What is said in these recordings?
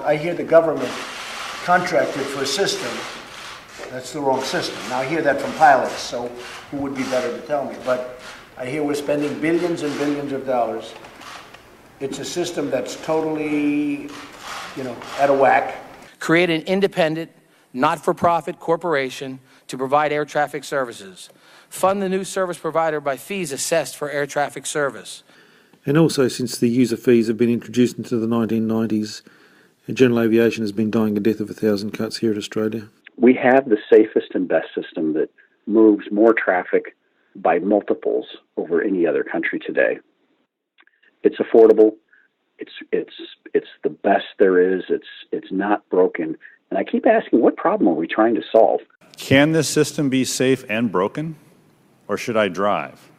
I hear the government contracted for a system. That's the wrong system. Now I hear that from pilots, so who would be better to tell me? But I hear we're spending billions and billions of dollars. It's a system that's totally, out of whack. Create an independent, not-for-profit corporation to provide air traffic services. Fund the new service provider by fees assessed for air traffic service. And also, since the user fees have been introduced into the 1990s, general aviation has been dying a death of 1,000 cuts here in Australia. We have the safest and best system that moves more traffic by multiples over any other country today. It's affordable. It's the best there is. It's not broken. And I keep asking, what problem are we trying to solve? Can this system be safe and broken, or should I drive?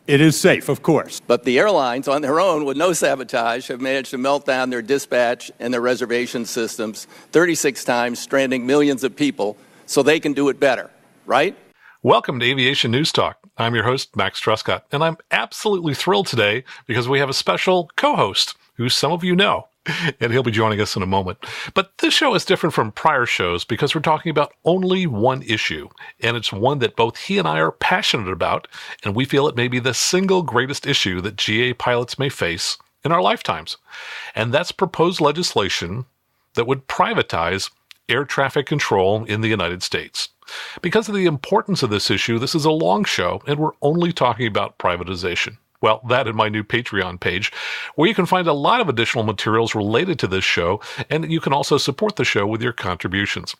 It is safe, of course. But the airlines, on their own, with no sabotage, have managed to melt down their dispatch and their reservation systems 36 times, stranding millions of people, so they can do it better, right? Welcome to Aviation News Talk. I'm your host, Max Truscott, and I'm absolutely thrilled today because we have a special co-host who some of you know, and he'll be joining us in a moment. But this show is different from prior shows because we're talking about only one issue, and it's one that both he and I are passionate about, and we feel it may be the single greatest issue that GA pilots may face in our lifetimes. And that's proposed legislation that would privatize air traffic control in the United States. Because of the importance of this issue, this is a long show, and we're only talking about privatization. Well, that and my new Patreon page, where you can find a lot of additional materials related to this show, and you can also support the show with your contributions.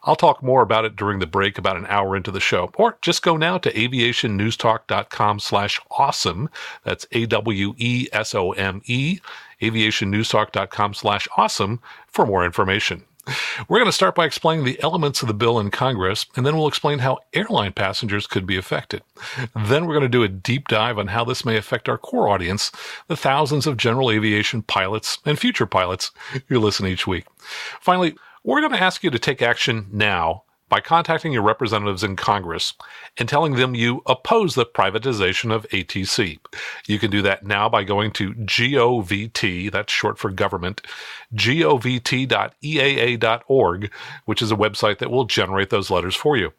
I'll talk more about it during the break about an hour into the show, or just go now to aviationnewstalk.com/awesome. That's AWESOME, aviationnewstalk.com/awesome for more information. We're going to start by explaining the elements of the bill in Congress, and then we'll explain how airline passengers could be affected. Then we're going to do a deep dive on how this may affect our core audience, the thousands of general aviation pilots and future pilots who listen each week. Finally, we're going to ask you to take action now by contacting your representatives in Congress and telling them you oppose the privatization of ATC. You can do that now by going to govt, that's short for government, govt.eaa.org, which is a website that will generate those letters for you.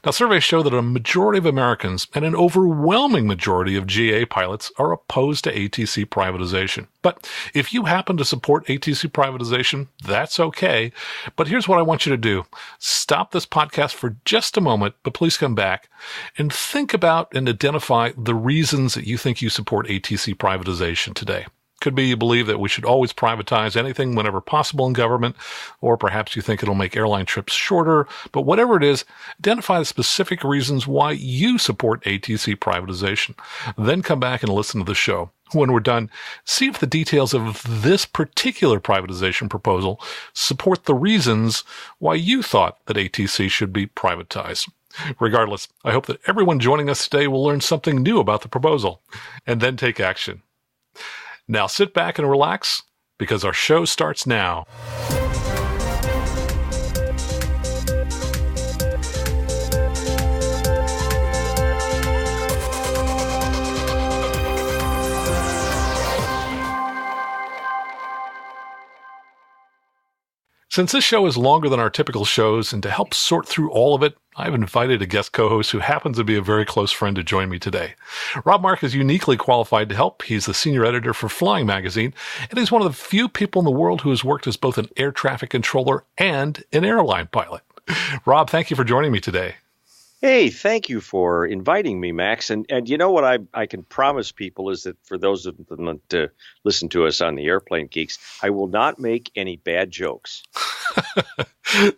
Now, surveys show that a majority of Americans and an overwhelming majority of GA pilots are opposed to ATC privatization. But if you happen to support ATC privatization, that's okay. But here's what I want you to do. Stop this podcast for just a moment, but please come back and think about and identify the reasons that you think you support ATC privatization today. Could be you believe that we should always privatize anything whenever possible in government, or perhaps you think it'll make airline trips shorter. But whatever it is, identify the specific reasons why you support ATC privatization. Then come back and listen to the show. When we're done, see if the details of this particular privatization proposal support the reasons why you thought that ATC should be privatized. Regardless, I hope that everyone joining us today will learn something new about the proposal and then take action. Now sit back and relax, because our show starts now. Since this show is longer than our typical shows, and to help sort through all of it, I've invited a guest co-host who happens to be a very close friend to join me today. Rob Mark is uniquely qualified to help. He's the senior editor for Flying Magazine, and he's one of the few people in the world who has worked as both an air traffic controller and an airline pilot. Rob, thank you for joining me today. Hey, thank you for inviting me, Max. And you know what I can promise people is that for those of them to listen to us on the Airplane Geeks, I will not make any bad jokes.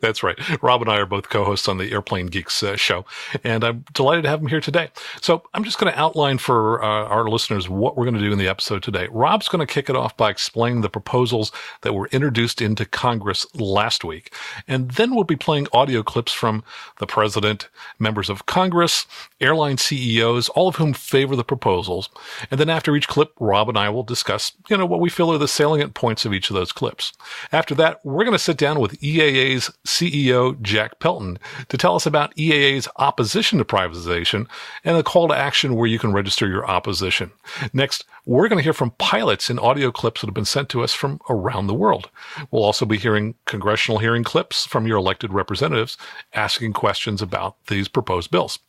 That's right. Rob and I are both co-hosts on the Airplane Geeks show, and I'm delighted to have him here today. So I'm just going to outline for our listeners what we're going to do in the episode today. Rob's going to kick it off by explaining the proposals that were introduced into Congress last week, and then we'll be playing audio clips from the president, members of Congress, airline CEOs, all of whom favor the proposals. And then after each clip, Rob and I will discuss, what we feel are the salient points of each of those clips. After that, we're going to sit down with EAA's CEO, Jack Pelton, to tell us about EAA's opposition to privatization and a call to action where you can register your opposition. Next, we're going to hear from pilots in audio clips that have been sent to us from around the world. We'll also be hearing congressional hearing clips from your elected representatives asking questions about these proposed bills.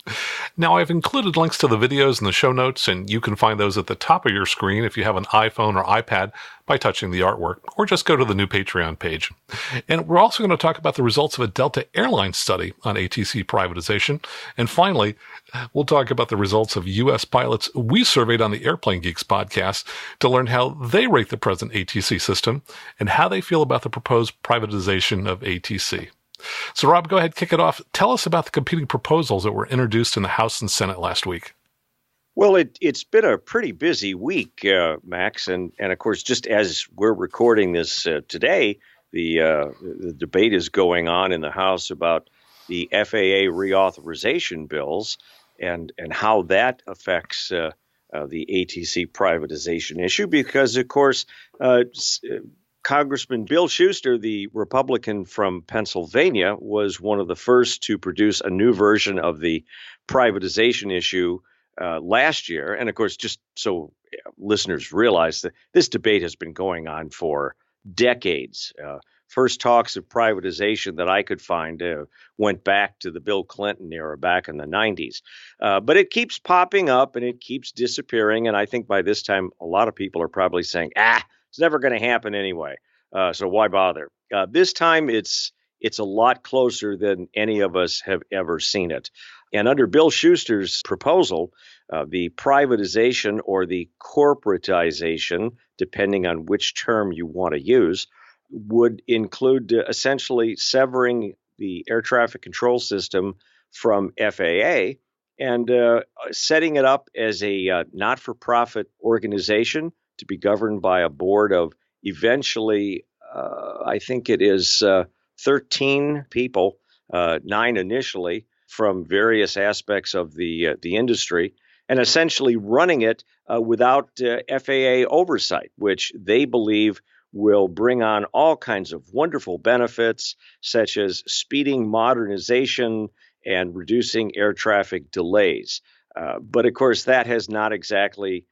Now, I've included links to the videos in the show notes, and you can find those at the top of your screen if you have an iPhone or iPad by touching the artwork, or just go to the new Patreon page. And we're also going to talk about the results of a Delta Airlines study on ATC privatization. And finally, we'll talk about the results of U.S. pilots we surveyed on the Airplane Geeks podcast to learn how they rate the present ATC system and how they feel about the proposed privatization of ATC. So, Rob, go ahead, kick it off. Tell us about the competing proposals that were introduced in the House and Senate last week. Well, it's been a pretty busy week, Max, and of course, just as we're recording this today, the debate is going on in the House about the FAA reauthorization bills and how that affects the ATC privatization issue. Because, of course, Congressman Bill Schuster, the Republican from Pennsylvania, was one of the first to produce a new version of the privatization issue last year. And of course, just so listeners realize that this debate has been going on for decades. First talks of privatization that I could find went back to the Bill Clinton era back in the 90s. But it keeps popping up and it keeps disappearing. And I think by this time, a lot of people are probably saying, it's never going to happen anyway. So why bother? This time, it's a lot closer than any of us have ever seen it. And under Bill Schuster's proposal, the privatization or the corporatization, depending on which term you want to use, would include essentially severing the air traffic control system from FAA and setting it up as a not-for-profit organization to be governed by a board of eventually, I think it is 13 people, 9 initially, from various aspects of the industry, and essentially running it without FAA oversight, which they believe will bring on all kinds of wonderful benefits, such as speeding modernization and reducing air traffic delays. But of course, that has not exactly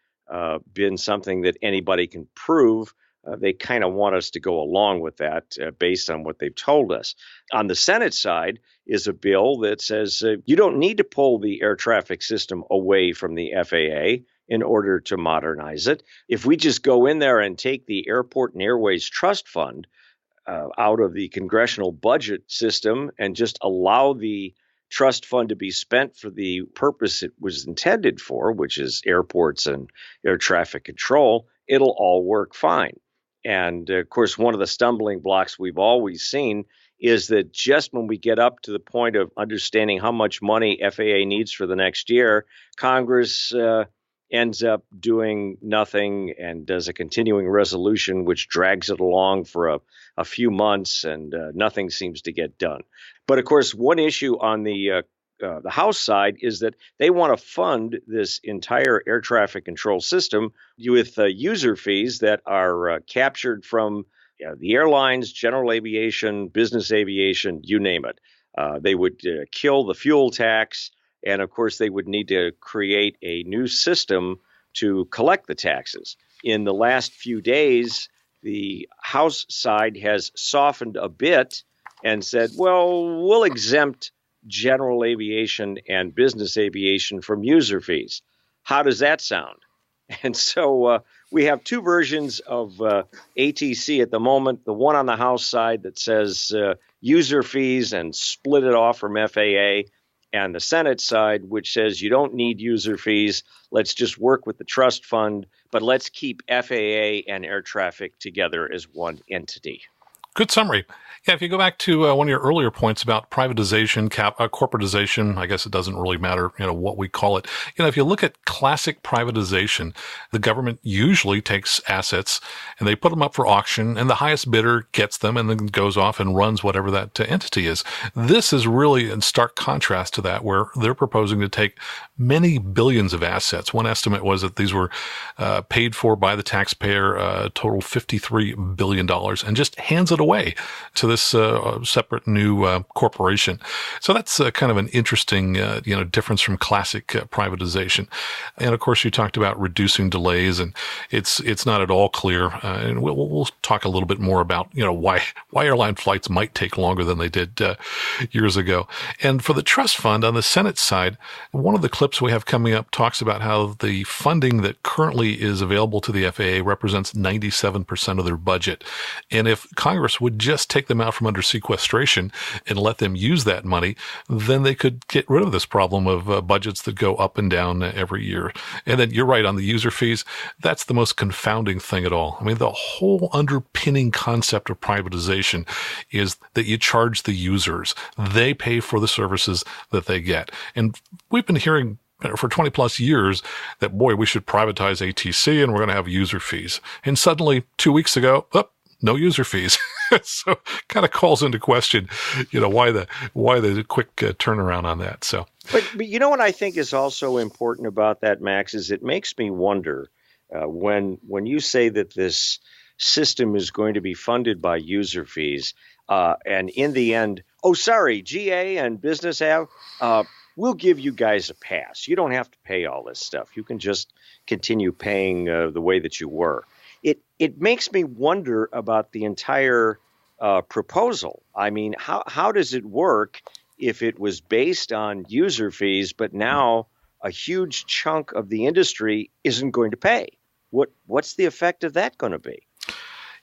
been something that anybody can prove. They kind of want us to go along with that based on what they've told us. On the Senate side is a bill that says you don't need to pull the air traffic system away from the FAA in order to modernize it. If we just go in there and take the Airport and Airways Trust Fund out of the congressional budget system and just allow the trust fund to be spent for the purpose it was intended for, which is airports and air traffic control, it'll all work fine. And of course, one of the stumbling blocks we've always seen is that just when we get up to the point of understanding how much money FAA needs for the next year, Congress ends up doing nothing and does a continuing resolution, which drags it along for a few months, and nothing seems to get done. But of course, one issue on the House side is that they want to fund this entire air traffic control system with user fees that are captured from the airlines, general aviation, business aviation, you name it. They would kill the fuel tax. And of course, they would need to create a new system to collect the taxes. In the last few days, the House side has softened a bit and said, well, we'll exempt general aviation and business aviation from user fees. How does that sound? And so we have two versions of ATC at the moment, the one on the House side that says user fees and split it off from FAA, and the Senate side, which says you don't need user fees. Let's just work with the trust fund, but let's keep FAA and air traffic together as one entity. Good summary. Yeah, if you go back to one of your earlier points about privatization, corporatization, I guess it doesn't really matter, what we call it. If you look at classic privatization, the government usually takes assets and they put them up for auction, and the highest bidder gets them and then goes off and runs whatever that entity is. This is really in stark contrast to that, where they're proposing to take many billions of assets. One estimate was that these were paid for by the taxpayer, a total $53 billion, and just hands it away to this separate new corporation. So that's kind of an interesting, difference from classic privatization. And of course, you talked about reducing delays, and it's not at all clear. And we'll talk a little bit more about why airline flights might take longer than they did years ago. And for the trust fund on the Senate side, one of the clips we have coming up talks about how the funding that currently is available to the FAA represents 97% of their budget. And if Congress would just take them out from under sequestration and let them use that money, then they could get rid of this problem of budgets that go up and down every year. And then you're right on the user fees. That's the most confounding thing at all. I mean, the whole underpinning concept of privatization is that you charge the users. They pay for the services that they get. And we've been hearing for 20 plus years that, boy, we should privatize ATC and we're going to have user fees. And suddenly 2 weeks ago, no user fees. So kind of calls into question, why the quick turnaround on that. So, but what I think is also important about that, Max, is it makes me wonder when you say that this system is going to be funded by user fees, and in the end, GA and business we'll give you guys a pass. You don't have to pay all this stuff. You can just continue paying the way that you were. It makes me wonder about the entire proposal. I mean, how does it work if it was based on user fees, but now a huge chunk of the industry isn't going to pay? What's the effect of that going to be?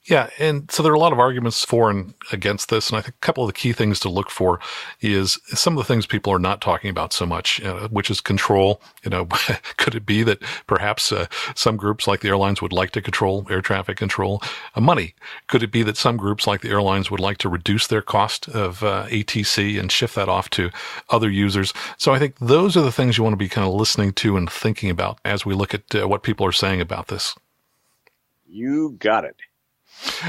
Yeah, and so there are a lot of arguments for and against this, and I think a couple of the key things to look for is some of the things people are not talking about so much, which is control. Could it be that perhaps some groups like the airlines would like to control air traffic control? Money. Could it be that some groups like the airlines would like to reduce their cost of ATC and shift that off to other users? So I think those are the things you want to be kind of listening to and thinking about as we look at what people are saying about this. You got it.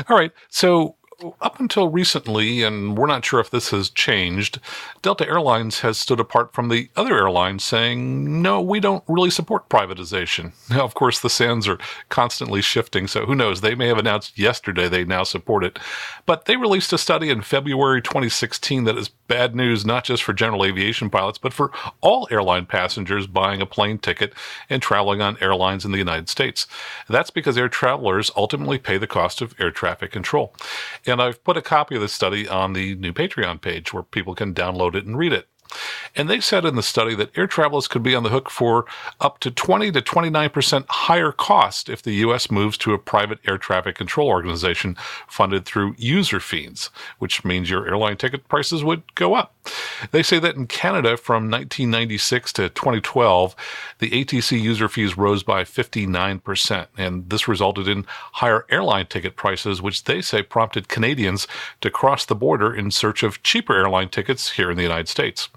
All right. So up until recently, and we're not sure if this has changed, Delta Airlines has stood apart from the other airlines saying, no, we don't really support privatization. Now, of course, the sands are constantly shifting, so who knows? They may have announced yesterday they now support it. But they released a study in February 2016 that is bad news, not just for general aviation pilots, but for all airline passengers buying a plane ticket and traveling on airlines in the United States. That's because air travelers ultimately pay the cost of air traffic control. And I've put a copy of this study on the new Patreon page where people can download it and read it. And they said in the study that air travelers could be on the hook for up to 20 to 29% higher cost if the U.S. moves to a private air traffic control organization funded through user fees, which means your airline ticket prices would go up. They say that in Canada from 1996 to 2012, the ATC user fees rose by 59%, and this resulted in higher airline ticket prices, which they say prompted Canadians to cross the border in search of cheaper airline tickets here in the United States.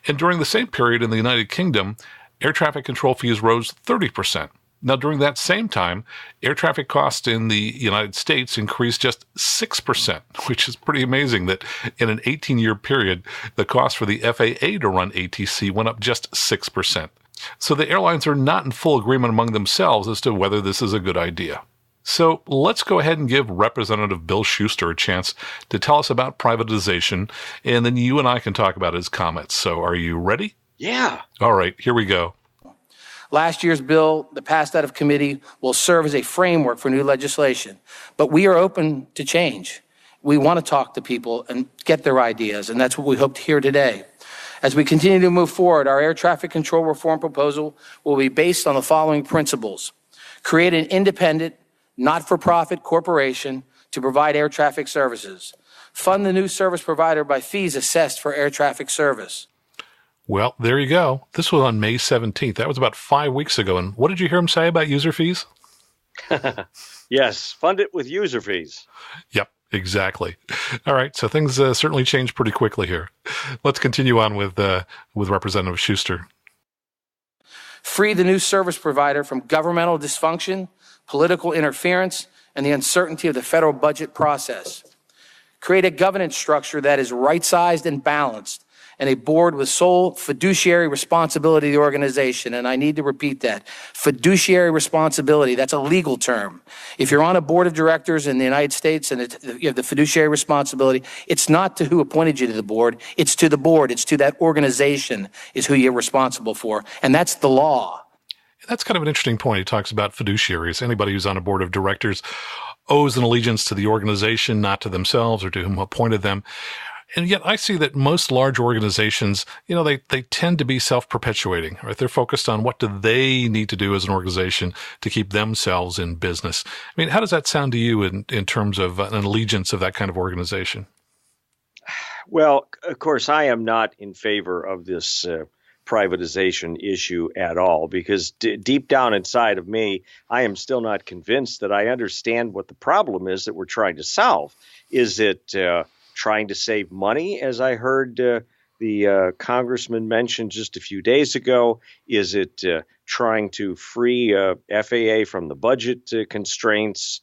And during the same period in the United Kingdom, air traffic control fees rose 30%. Now, during that same time, air traffic costs in the United States increased just 6%, which is pretty amazing that in an 18-year period, the cost for the FAA to run ATC went up just 6%. So the airlines are not in full agreement among themselves as to whether this is a good idea. So let's go ahead and give Representative Bill Schuster a chance to tell us about privatization, and then you and I can talk about his comments. So are you ready? Yeah. All right, here we go. Last year's bill that passed out of committee will serve as a framework for new legislation, but we are open to change. We want to talk to people and get their ideas, and that's what we hope to hear today. As we continue to move forward, our air traffic control reform proposal will be based on the following principles. Create an independent, not-for-profit corporation to provide air traffic services. Fund the new service provider by fees assessed for air traffic service. Well, there you go. This was on May 17th. That was about 5 weeks ago. And what did you hear him say about user fees? Yes, fund it with user fees. Yep. Exactly. All right. So things certainly change pretty quickly here. Let's continue on with Representative Schuster. Free the new service provider from governmental dysfunction, political interference, and the uncertainty of the federal budget process. Create a governance structure that is right-sized and balanced, and a board with sole fiduciary responsibility of the organization. And I need to repeat that. Fiduciary responsibility, that's a legal term. If you're on a board of directors in the United States and you have the fiduciary responsibility, it's not to who appointed you to the board, it's to the board, it's to that organization is who you're responsible for. And that's the law. That's kind of an interesting point. He talks about fiduciaries. Anybody who's on a board of directors owes an allegiance to the organization, not to themselves or to whom appointed them. And yet I see that most large organizations, they tend to be self-perpetuating, right? They're focused on what do they need to do as an organization to keep themselves in business. I mean, how does that sound to you in terms of an allegiance of that kind of organization? Well, of course, I am not in favor of this privatization issue at all, because deep down inside of me, I am still not convinced that I understand what the problem is that we're trying to solve. Is it trying to save money, as I heard the congressman mention just a few days ago? Is it trying to free FAA from the budget constraints?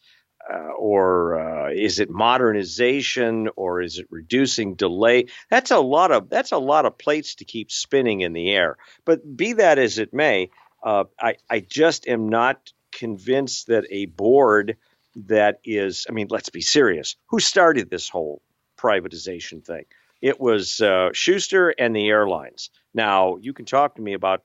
Or is it modernization, or is it reducing delay? That's a lot of plates to keep spinning in the air. But be that as it may, I just am not convinced that a board that is, I mean, let's be serious. Who started this whole privatization thing? It was Schuster and the airlines. Now, you can talk to me about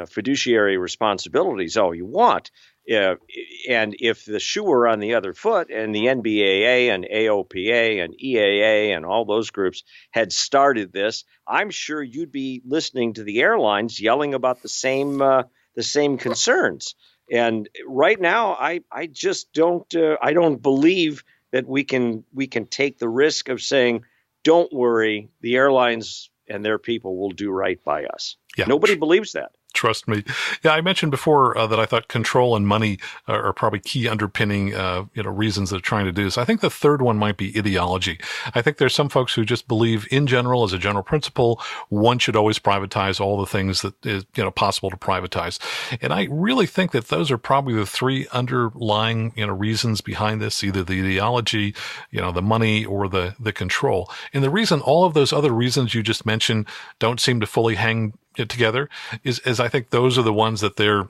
fiduciary responsibilities all you want. And if the shoe were on the other foot and the NBAA and AOPA and EAA and all those groups had started this, I'm sure you'd be listening to the airlines yelling about the same concerns. And right now, I just don't I don't believe that we can take the risk of saying, don't worry, the airlines and their people will do right by us. Yeah. Nobody believes that. Trust me. Yeah, I mentioned before that I thought control and money are probably key underpinning, reasons they're trying to do this. I think the third one might be ideology. I think there's some folks who just believe in general, as a general principle, one should always privatize all the things that is, possible to privatize. And I really think that those are probably the three underlying, reasons behind this, either the ideology, the money, or the control. And the reason all of those other reasons you just mentioned don't seem to fully hang together is I think those are the ones that they're,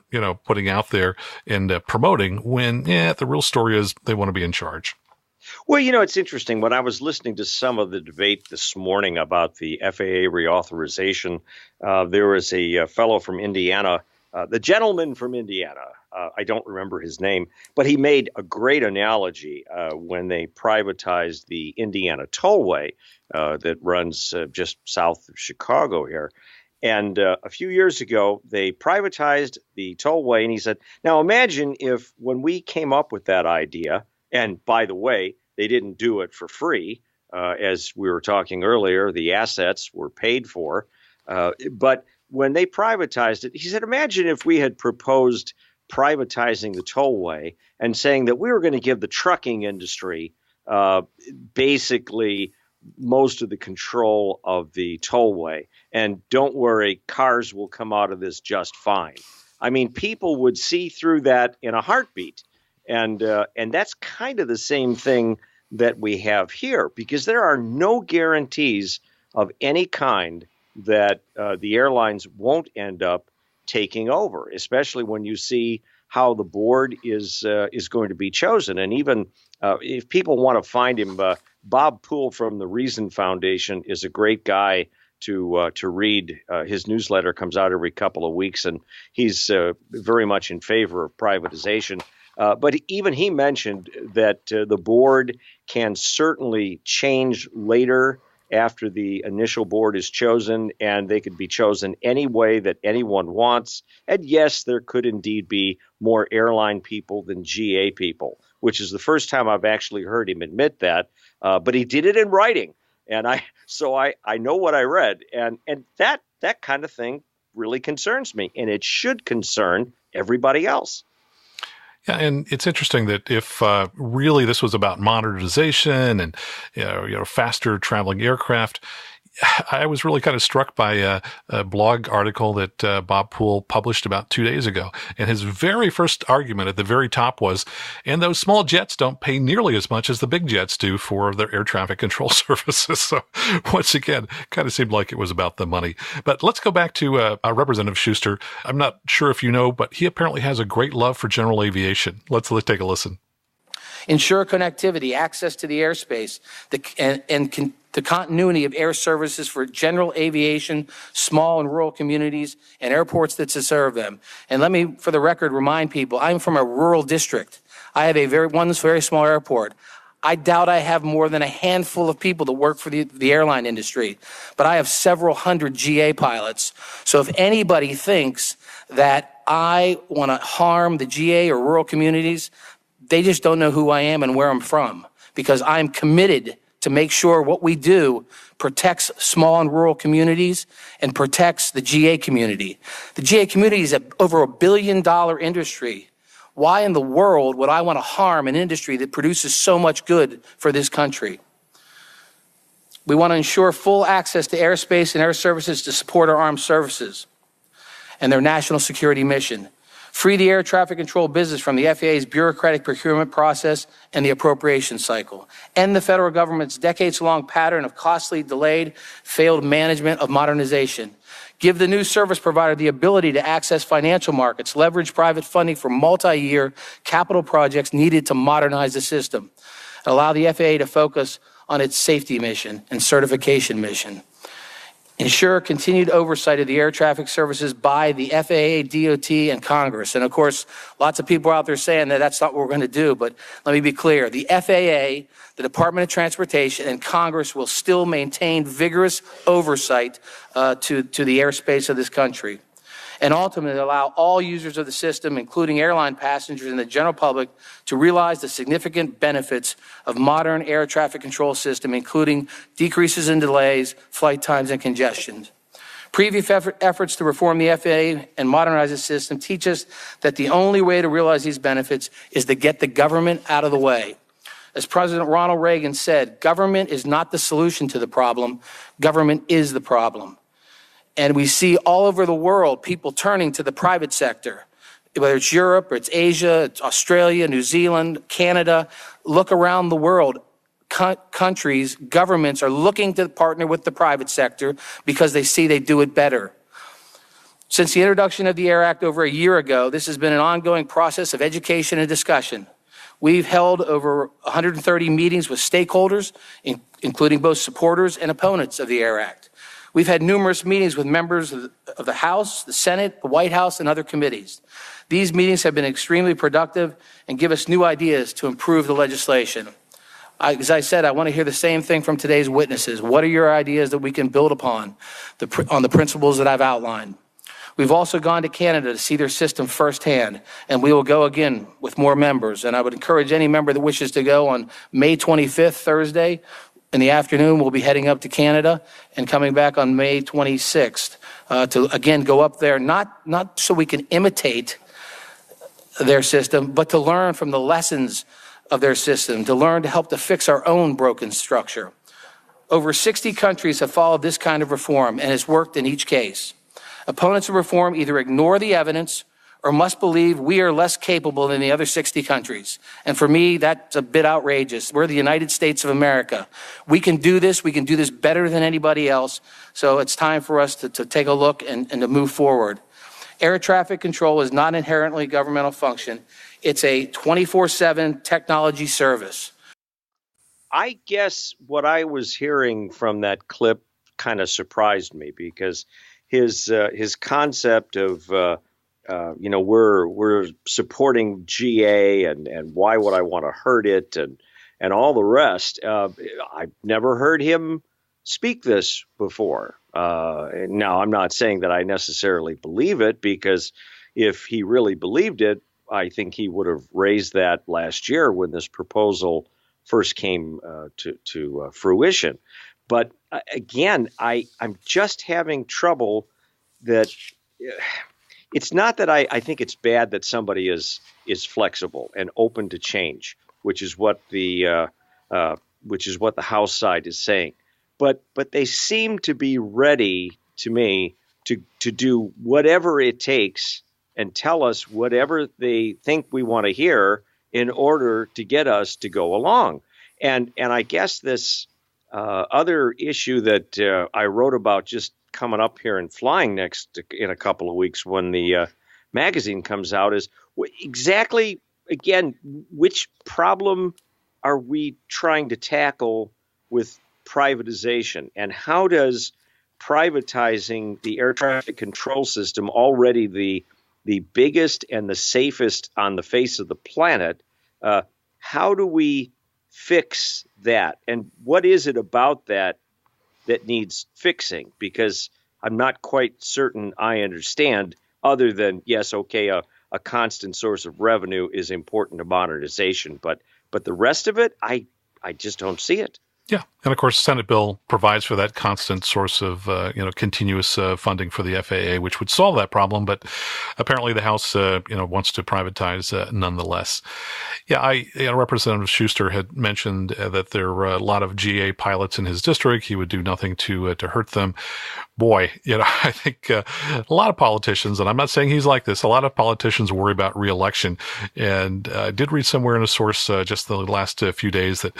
putting out there and promoting when, the real story is they want to be in charge. Well, it's interesting. When I was listening to some of the debate this morning about the FAA reauthorization, there was a fellow from Indiana, the gentleman from Indiana. I don't remember his name, but he made a great analogy when they privatized the Indiana Tollway that runs just south of Chicago here. And a few years ago, they privatized the tollway. And he said, now imagine if when we came up with that idea, and by the way, they didn't do it for free, as we were talking earlier, the assets were paid for. But when they privatized it, he said, imagine if we had proposed privatizing the tollway and saying that we were going to give the trucking industry basically most of the control of the tollway. And don't worry, cars will come out of this just fine. I mean, people would see through that in a heartbeat. And that's kind of the same thing that we have here, because there are no guarantees of any kind that the airlines won't end up taking over, especially when you see how the board is going to be chosen. And even if people want to find him, Bob Poole from the Reason Foundation is a great guy to read. His newsletter comes out every couple of weeks, and he's very much in favor of privatization. But even he mentioned that the board can certainly change later after the initial board is chosen, and they could be chosen any way that anyone wants. And yes, there could indeed be more airline people than GA people, which is the first time I've actually heard him admit that. But he did it in writing, and I know what I read, and that kind of thing really concerns me, and it should concern everybody else. Yeah, and it's interesting that if really this was about modernization and faster traveling aircraft, I was really kind of struck by a blog article that Bob Poole published about 2 days ago. And his very first argument at the very top was, and those small jets don't pay nearly as much as the big jets do for their air traffic control services. So once again, kind of seemed like it was about the money. But let's go back to Representative Schuster. I'm not sure if you know, but he apparently has a great love for general aviation. Let's take a listen. Ensure connectivity, access to the airspace, the continuity of air services for general aviation, small and rural communities, and airports that serve them. And let me, for the record, remind people, I'm from a rural district. I have one very small airport. I doubt I have more than a handful of people that work for the airline industry, but I have several hundred GA pilots. So if anybody thinks that I want to harm the GA or rural communities, they just don't know who I am and where I'm from, because I'm committed to make sure what we do protects small and rural communities and protects the GA community. The GA community is over $1 billion industry. Why in the world would I want to harm an industry that produces so much good for this country? We want to ensure full access to airspace and air services to support our armed services and their national security mission. Free the air traffic control business from the FAA's bureaucratic procurement process and the appropriation cycle. End the federal government's decades-long pattern of costly, delayed, failed management of modernization. Give the new service provider the ability to access financial markets, leverage private funding for multi-year capital projects needed to modernize the system. Allow the FAA to focus on its safety mission and certification mission. Ensure continued oversight of the air traffic services by the FAA, DOT, and Congress. And of course, lots of people out there saying that that's not what we're going to do, but let me be clear. The FAA, the Department of Transportation, and Congress will still maintain vigorous oversight to the airspace of this country, and ultimately allow all users of the system, including airline passengers and the general public, to realize the significant benefits of modern air traffic control system, including decreases in delays, flight times, and congestion. Previous efforts to reform the FAA and modernize the system teach us that the only way to realize these benefits is to get the government out of the way. As President Ronald Reagan said, government is not the solution to the problem, government is the problem. And we see all over the world people turning to the private sector, whether it's Europe or it's Asia, it's Australia, New Zealand, Canada. Look around the world. Countries, governments are looking to partner with the private sector because they see they do it better. Since the introduction of the AIR Act over a year ago, this has been an ongoing process of education and discussion. We've held over 130 meetings with stakeholders, including both supporters and opponents of the AIR Act. We've had numerous meetings with members of the House, the Senate, the White House, and other committees. These meetings have been extremely productive and give us new ideas to improve the legislation. As I said, I want to hear the same thing from today's witnesses. What are your ideas that we can build upon on the principles that I've outlined? We've also gone to Canada to see their system firsthand, and we will go again with more members. And I would encourage any member that wishes to go on May 25th, Thursday, in the afternoon. We'll be heading up to Canada and coming back on May 26th to, again, go up there, not so we can imitate their system, but to learn from the lessons of their system, to learn to help to fix our own broken structure. Over 60 countries have followed this kind of reform, and it's worked in each case. Opponents of reform either ignore the evidence or must believe we are less capable than the other 60 countries. And for me, that's a bit outrageous. We're the United States of America. We can do this. We can do this better than anybody else. So it's time for us to take a look and to move forward. Air traffic control is not inherently a governmental function. It's a 24/7 technology service. I guess what I was hearing from that clip kind of surprised me, because his concept of we're supporting GA and why would I want to hurt it and all the rest. I've never heard him speak this before. Now, I'm not saying that I necessarily believe it, because if he really believed it, I think he would have raised that last year when this proposal first came to fruition. But again, I'm just having trouble that it's not that I think it's bad that somebody is flexible and open to change, which is what the House side is saying. But they seem to be ready to me to do whatever it takes and tell us whatever they think we want to hear in order to get us to go along. And I guess this other issue that I wrote about just coming up here and flying next in a couple of weeks when the magazine comes out is exactly, again, which problem are we trying to tackle with privatization, and how does privatizing the air traffic control system, already the biggest and the safest on the face of the planet, how do we fix that? And what is it about that needs fixing? Because I'm not quite certain I understand, other than, yes, okay, a constant source of revenue is important to modernization, but the rest of it, I just don't see it. Yeah, and of course, the Senate bill provides for that constant source of, continuous funding for the FAA, which would solve that problem. But apparently, the House, wants to privatize nonetheless. Yeah, Representative Schuster had mentioned that there were a lot of GA pilots in his district. He would do nothing to hurt them. Boy, I think a lot of politicians, and I'm not saying he's like this, a lot of politicians worry about reelection. And I did read somewhere in a source just the last few days that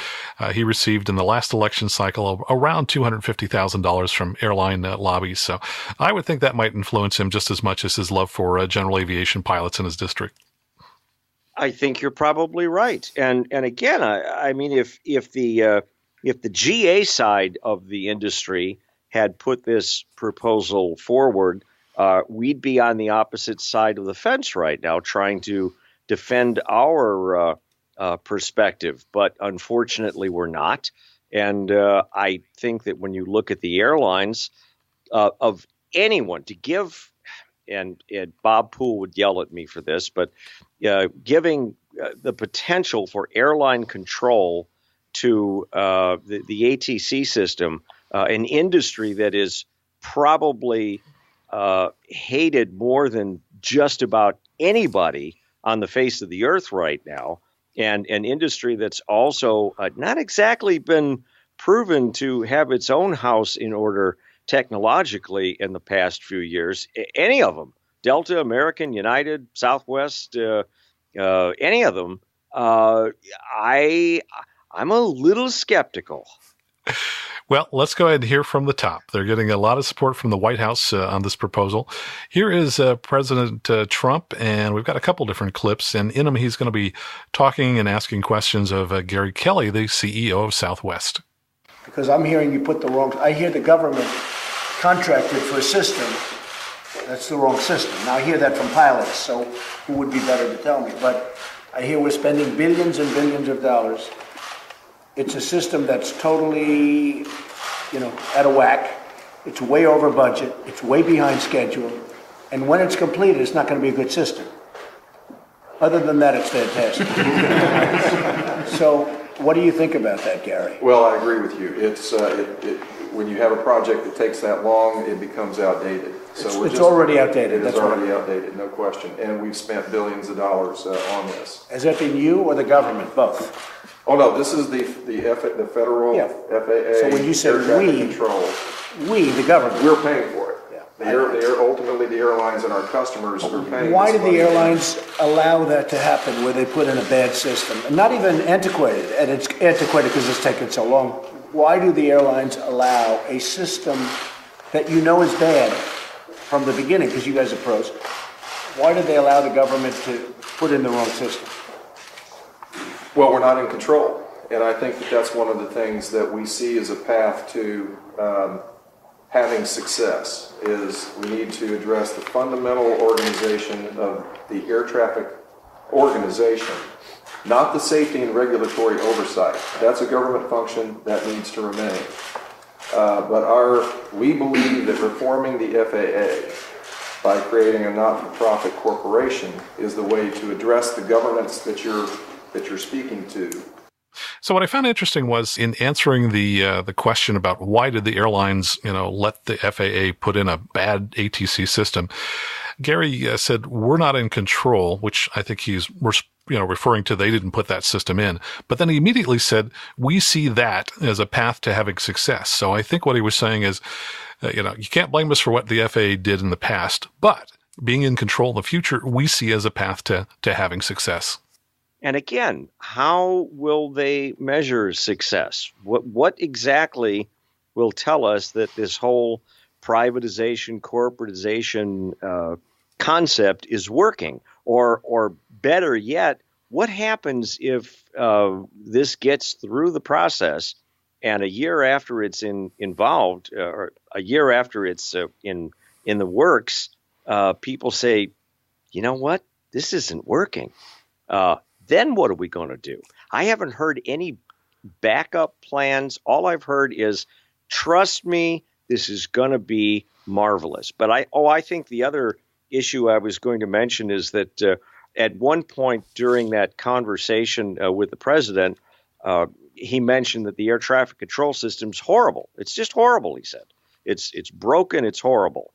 he received in the last election cycle around $250,000 from airline lobbies. So I would think that might influence him just as much as his love for general aviation pilots in his district. I think you're probably right. And again, I mean, if the GA side of the industry had put this proposal forward, we'd be on the opposite side of the fence right now, trying to defend our perspective. But unfortunately, we're not. And I think that when you look at the airlines, of anyone to give, and Bob Poole would yell at me for this, but giving the potential for airline control to the ATC system, an industry that is probably hated more than just about anybody on the face of the earth right now, and an industry that's also not exactly been proven to have its own house in order technologically in the past few years. Any of them, Delta, American, United, Southwest, any of them, I'm a little skeptical. Well, let's go ahead and hear from the top. They're getting a lot of support from the White House on this proposal. Here is President Trump, and we've got a couple different clips, and in them he's going to be talking and asking questions of Gary Kelly, the CEO of Southwest. Because I'm hearing you put I hear the government contracted for a system that's the wrong system. Now I hear that from pilots, so who would be better to tell me? But I hear we're spending billions and billions of dollars. It's a system that's totally, out of whack. It's way over budget. It's way behind schedule. And when it's completed, it's not going to be a good system. Other than that, it's fantastic. So what do you think about that, Gary? Well, I agree with you. It's when you have a project that takes that long, it becomes outdated. So it's already outdated. It is already outdated, no question. And we've spent billions of dollars on this. Has that been you or the government? Both. Oh no, this is the federal FAA. So when you say air traffic we, control, we, the government, we're paying for it. Yeah. Ultimately, the airlines and our customers are paying. Why did the airlines allow that to happen, where they put in a bad system, and not even antiquated? And it's antiquated because it's taken so long. Why do the airlines allow a system that is bad from the beginning? Because you guys are pros. Why did they allow the government to put in the wrong system? Well, we're not in control, and I think that's one of the things that we see as a path to having success. Is we need to address the fundamental organization of the air traffic organization, not the safety and regulatory oversight. That's a government function that needs to remain. But we believe that reforming the FAA by creating a not-for-profit corporation is the way to address the governance that you're speaking to. So what I found interesting was in answering the question about why did the airlines, let the FAA put in a bad ATC system, Gary said, we're not in control, which I think we're referring to they didn't put that system in. But then he immediately said, we see that as a path to having success. So I think what he was saying is, you can't blame us for what the FAA did in the past, but being in control in the future, we see as a path to having success. And again, how will they measure success? What exactly will tell us that this whole privatization, corporatization concept is working? Or better yet, what happens if this gets through the process and a year after it's involved, or a year after it's in the works, people say, you know what, this isn't working. Then what are we going to do? I haven't heard any backup plans. All I've heard is, trust me, this is going to be marvelous. But I think the other issue I was going to mention is that at one point during that conversation with the president, he mentioned that the air traffic control system's horrible. It's just horrible, he said. It's broken. It's horrible.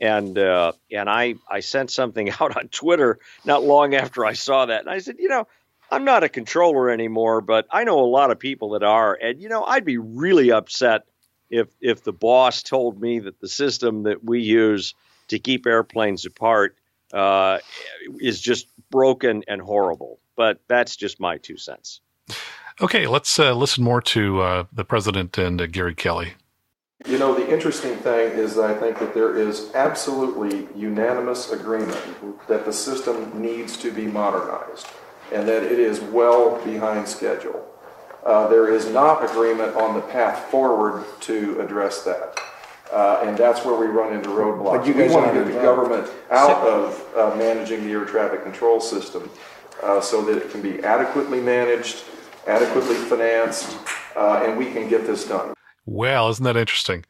And I sent something out on Twitter not long after I saw that. And I said, I'm not a controller anymore, but I know a lot of people that are. And, I'd be really upset if the boss told me that the system that we use to keep airplanes apart is just broken and horrible. But that's just my 2 cents. Okay, let's listen more to the president and Gary Kelly. The interesting thing is that I think that there is absolutely unanimous agreement that the system needs to be modernized and that it is well behind schedule. There is not agreement on the path forward to address that. And that's where we run into roadblocks. But you guys we want to are get the government out of managing the air traffic control system so that it can be adequately managed, adequately financed, and we can get this done. Well, isn't that interesting?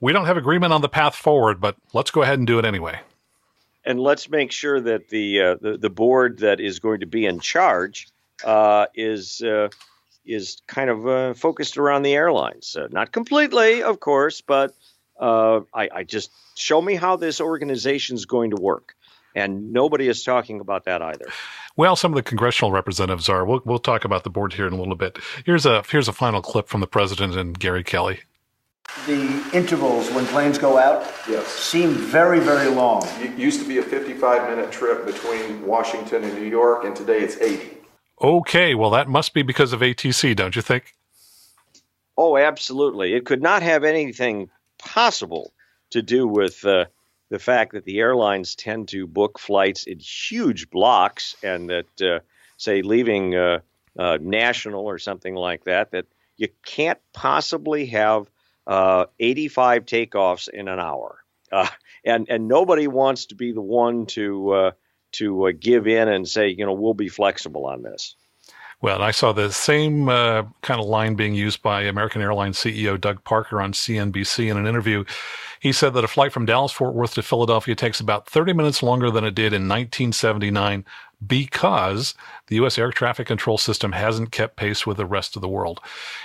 We don't have agreement on the path forward, but let's go ahead and do it anyway. And let's make sure that the board that is going to be in charge is kind of focused around the airlines. Not completely, of course, but I just show me how this organization is going to work. And nobody is talking about that either. Well, some of the congressional representatives are. We'll talk about the board here in a little bit. Here's a final clip from the president and Gary Kelly. The intervals when planes go out seem very, very long. It used to be a 55-minute trip between Washington and New York, and today it's 80. Okay, well, that must be because of ATC, don't you think? Oh, absolutely. It could not have anything possible to do with the fact that the airlines tend to book flights in huge blocks, and that, say, leaving National or something like that you can't possibly have 85 takeoffs in an hour. And nobody wants to be the one to give in and say, we'll be flexible on this. Well, I saw the same kind of line being used by American Airlines CEO Doug Parker on CNBC in an interview. He said that a flight from Dallas-Fort Worth to Philadelphia takes about 30 minutes longer than it did in 1979 because the U.S. air traffic control system hasn't kept pace with the rest of the world.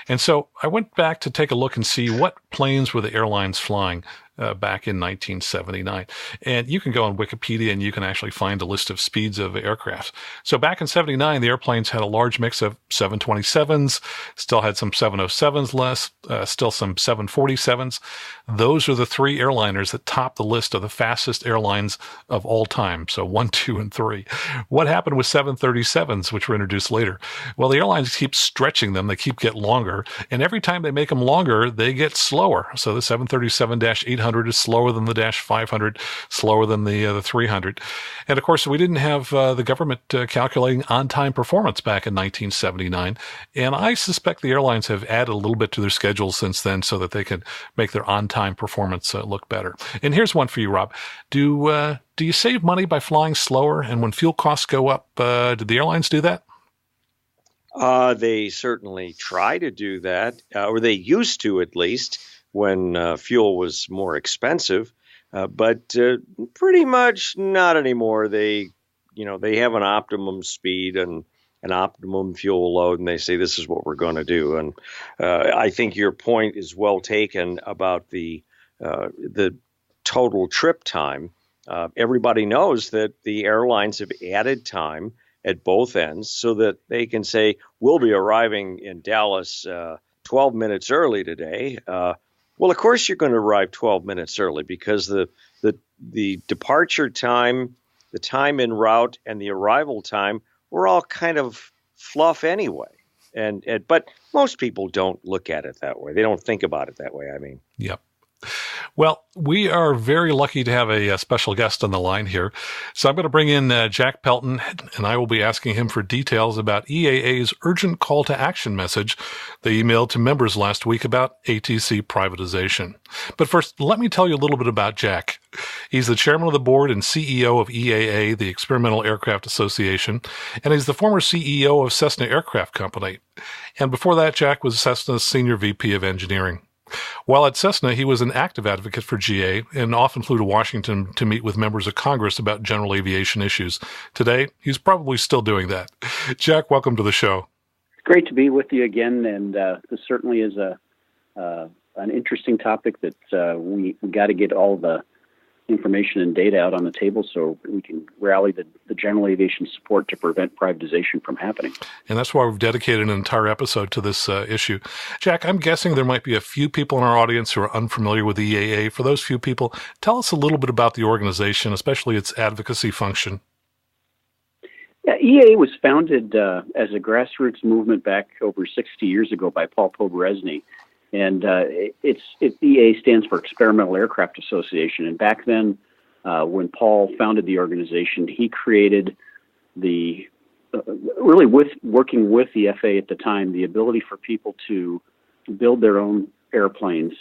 And so I went back to take a look and see what planes were the airlines flying back in 1979. And you can go on Wikipedia and you can actually find a list of speeds of aircraft. So back in 79, the airplanes had a large mix of 727s, still had some 707s less, still some 747s. Those are the three airliners that top the list of the fastest airlines of all time. So 1, 2, and 3. What happened with 737s, which were introduced later? Well, the airlines keep stretching them. They keep getting longer. And every time they make them longer, they get slower. So the 737-800 is slower than the Dash 500, slower than the 300. And of course, we didn't have the government calculating on-time performance back in 1979. And I suspect the airlines have added a little bit to their schedules since then so that they can make their on-time performance look better. And here's one for you, Rob. Do you save money by flying slower? And when fuel costs go up, did the airlines do that? They certainly try to do that, or they used to at least, when fuel was more expensive, but pretty much not anymore. They have an optimum speed and an optimum fuel load, and they say this is what we're going to do. And I think your point is well taken about the total trip time. Everybody knows that the airlines have added time at both ends so that they can say, we'll be arriving in Dallas 12 minutes early today. Well, of course you're going to arrive 12 minutes early because the departure time, the time en route, and the arrival time were all kind of fluff anyway. But most people don't look at it that way. They don't think about it that way, I mean. Yep. Well, we are very lucky to have a special guest on the line here. So I'm going to bring in Jack Pelton, and I will be asking him for details about EAA's urgent call to action message they emailed to members last week about ATC privatization. But first, let me tell you a little bit about Jack. He's the chairman of the board and CEO of EAA, the Experimental Aircraft Association, and he's the former CEO of Cessna Aircraft Company. And before that, Jack was Cessna's senior VP of engineering. While at Cessna, he was an active advocate for GA and often flew to Washington to meet with members of Congress about general aviation issues. Today, he's probably still doing that. Jack, welcome to the show. Great to be with you again, and this certainly is an interesting topic that we got to get all the information and data out on the table so we can rally the general aviation support to prevent privatization from happening. And that's why we've dedicated an entire episode to this issue. Jack, I'm guessing there might be a few people in our audience who are unfamiliar with the EAA. For those few people, tell us a little bit about the organization, especially its advocacy function. Yeah, EAA was founded as a grassroots movement back over 60 years ago by Paul Poberezny. And EAA stands for Experimental Aircraft Association. And back then, when Paul founded the organization, he created working with the FAA at the time, the ability for people to build their own airplanes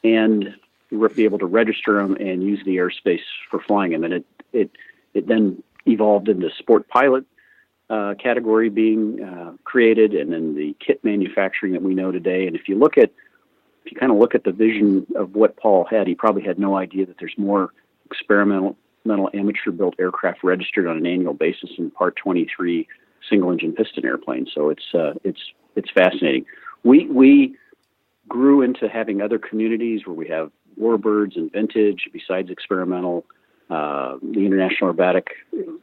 and be able to register them and use the airspace for flying them. And it then evolved into sport pilot category being created, and then the kit manufacturing that we know today. And if you kind of look at the vision of what Paul had, he probably had no idea that there's more experimental amateur-built aircraft registered on an annual basis in Part 23 single-engine piston airplanes. So it's fascinating. We grew into having other communities where we have warbirds and vintage besides experimental. The International Aerobatic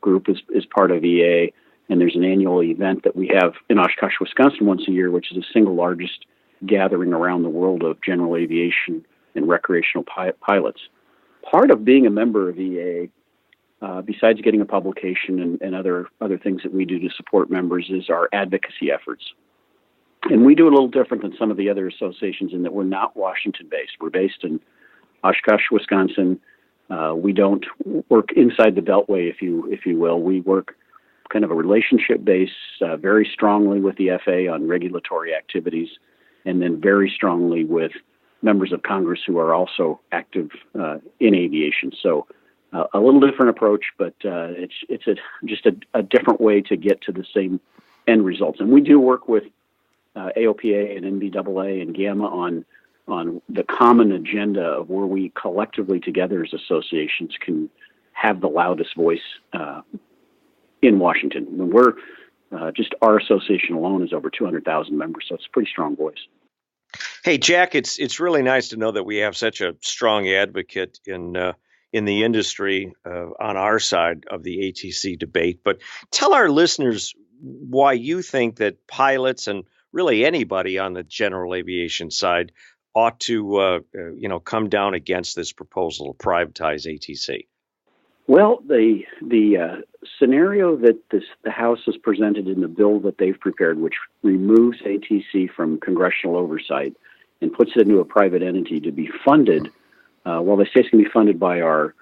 Group is part of EA, and there's an annual event that we have in Oshkosh, Wisconsin once a year, which is the single largest gathering around the world of general aviation and recreational pilots. Part of being a member of EA, besides getting a publication and other things that we do to support members, is our advocacy efforts. And we do it a little different than some of the other associations in that we're not Washington-based. We're based in Oshkosh, Wisconsin. We don't work inside the Beltway, if you will. We work kind of a relationship base, very strongly with the FAA on regulatory activities, and then very strongly with members of Congress who are also active in aviation. So a little different approach, but it's just a different way to get to the same end results. And we do work with AOPA and NBAA and GAMA on the common agenda of where we collectively together as associations can have the loudest voice in Washington. When we're just our association alone is over 200,000 members, so it's a pretty strong voice. Hey, Jack, it's really nice to know that we have such a strong advocate in the industry on our side of the ATC debate. But tell our listeners why you think that pilots and really anybody on the general aviation side ought to come down against this proposal to privatize ATC. Well, the scenario that the House has presented in the bill that they've prepared, which removes ATC from congressional oversight and puts it into a private entity to be funded, while they say it's going to be funded by our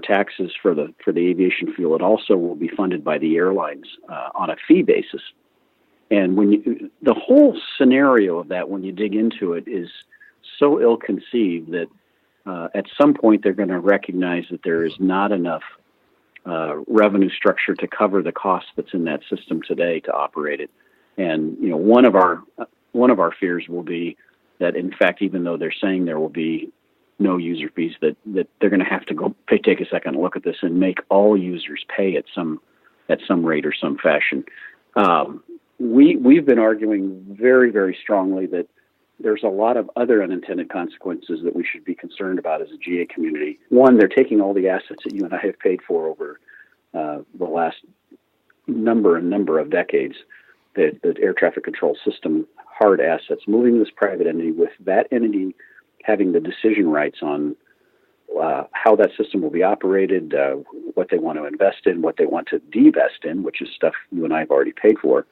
taxes for the aviation fuel, it also will be funded by the airlines on a fee basis. And the whole scenario of that, when you dig into it, is so ill-conceived that at some point they're going to recognize that there is not enough revenue structure to cover the cost that's in that system today to operate it. And one of our fears will be that, in fact, even though they're saying there will be no user fees, that they're going to have to take a second look at this and make all users pay at some rate or some fashion. We've been arguing very, very strongly that there's a lot of other unintended consequences that we should be concerned about as a GA community. One, they're taking all the assets that you and I have paid for over the last number of decades, the air traffic control system, hard assets, moving this private entity with that entity having the decision rights on how that system will be operated, what they want to invest in, what they want to divest in, which is stuff you and I have already paid for,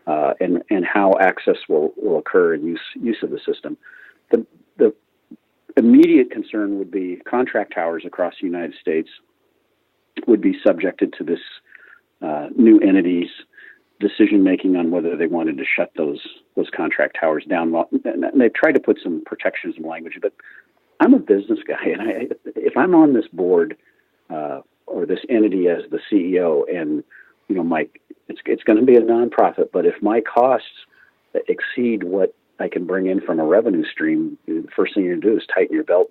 and how access will occur and use of the system. The immediate concern would be contract towers across the United States would be subjected to this new entity's decision-making on whether they wanted to shut those contract towers down. And they've tried to put some protections in language, but I'm a business guy, and if I'm on this board or this entity as the CEO, and it's going to be a nonprofit, but if my costs exceed what I can bring in from a revenue stream, the first thing you're going to do is tighten your belt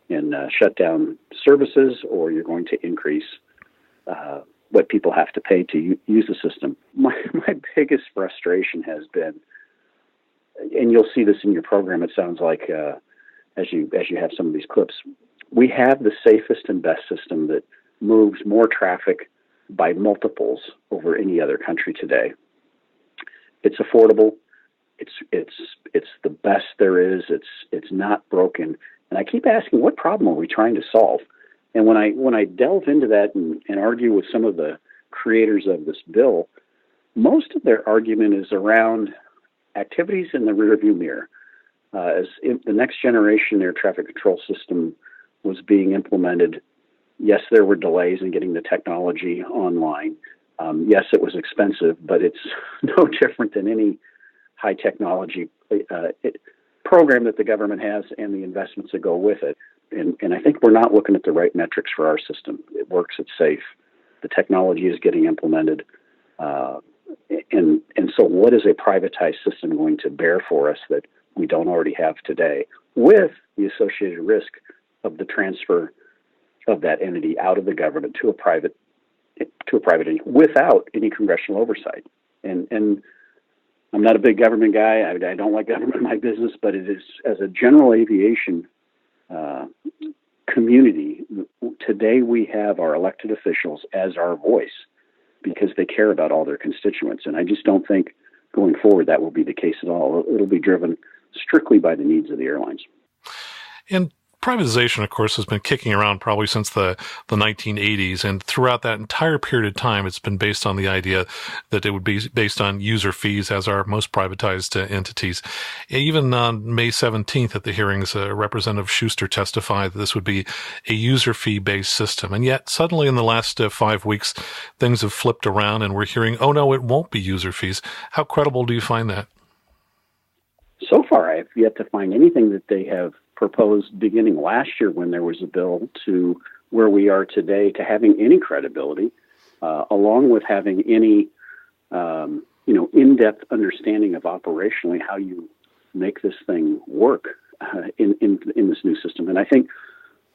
and shut down services, or you're going to increase what people have to pay to use the system. My biggest frustration has been, and you'll see this in your program, it sounds like, as you have some of these clips, we have the safest and best system that moves more traffic by multiples over any other country today. It's affordable. It's the best there is. It's not broken. And I keep asking, what problem are we trying to solve? And when I delve into that and argue with some of the creators of this bill, most of their argument is around activities in the rearview mirror. As the next generation air traffic control system was being implemented, yes, there were delays in getting the technology online. Yes, it was expensive, but it's no different than any high technology program that the government has and the investments that go with it. And I think we're not looking at the right metrics for our system. It works, it's safe. The technology is getting implemented. And so what is a privatized system going to bear for us that we don't already have today, with the associated risk of the transfer of that entity out of the government to a private entity without any congressional oversight? And I'm not a big government guy. I don't like government in my business, but it is, as a general aviation community, today we have our elected officials as our voice because they care about all their constituents. And I just don't think going forward that will be the case at all. It'll be driven strictly by the needs of the airlines. And privatization, of course, has been kicking around probably since the 1980s. And throughout that entire period of time, it's been based on the idea that it would be based on user fees, as are most privatized entities. Even on May 17th at the hearings, Representative Schuster testified that this would be a user fee-based system. And yet suddenly in the last 5 weeks, things have flipped around and we're hearing, oh no, it won't be user fees. How credible do you find that? So far, I have yet to find anything that they have proposed beginning last year when there was a bill to where we are today to having any credibility, along with having any, in-depth understanding of operationally how you make this thing work in this new system. And I think,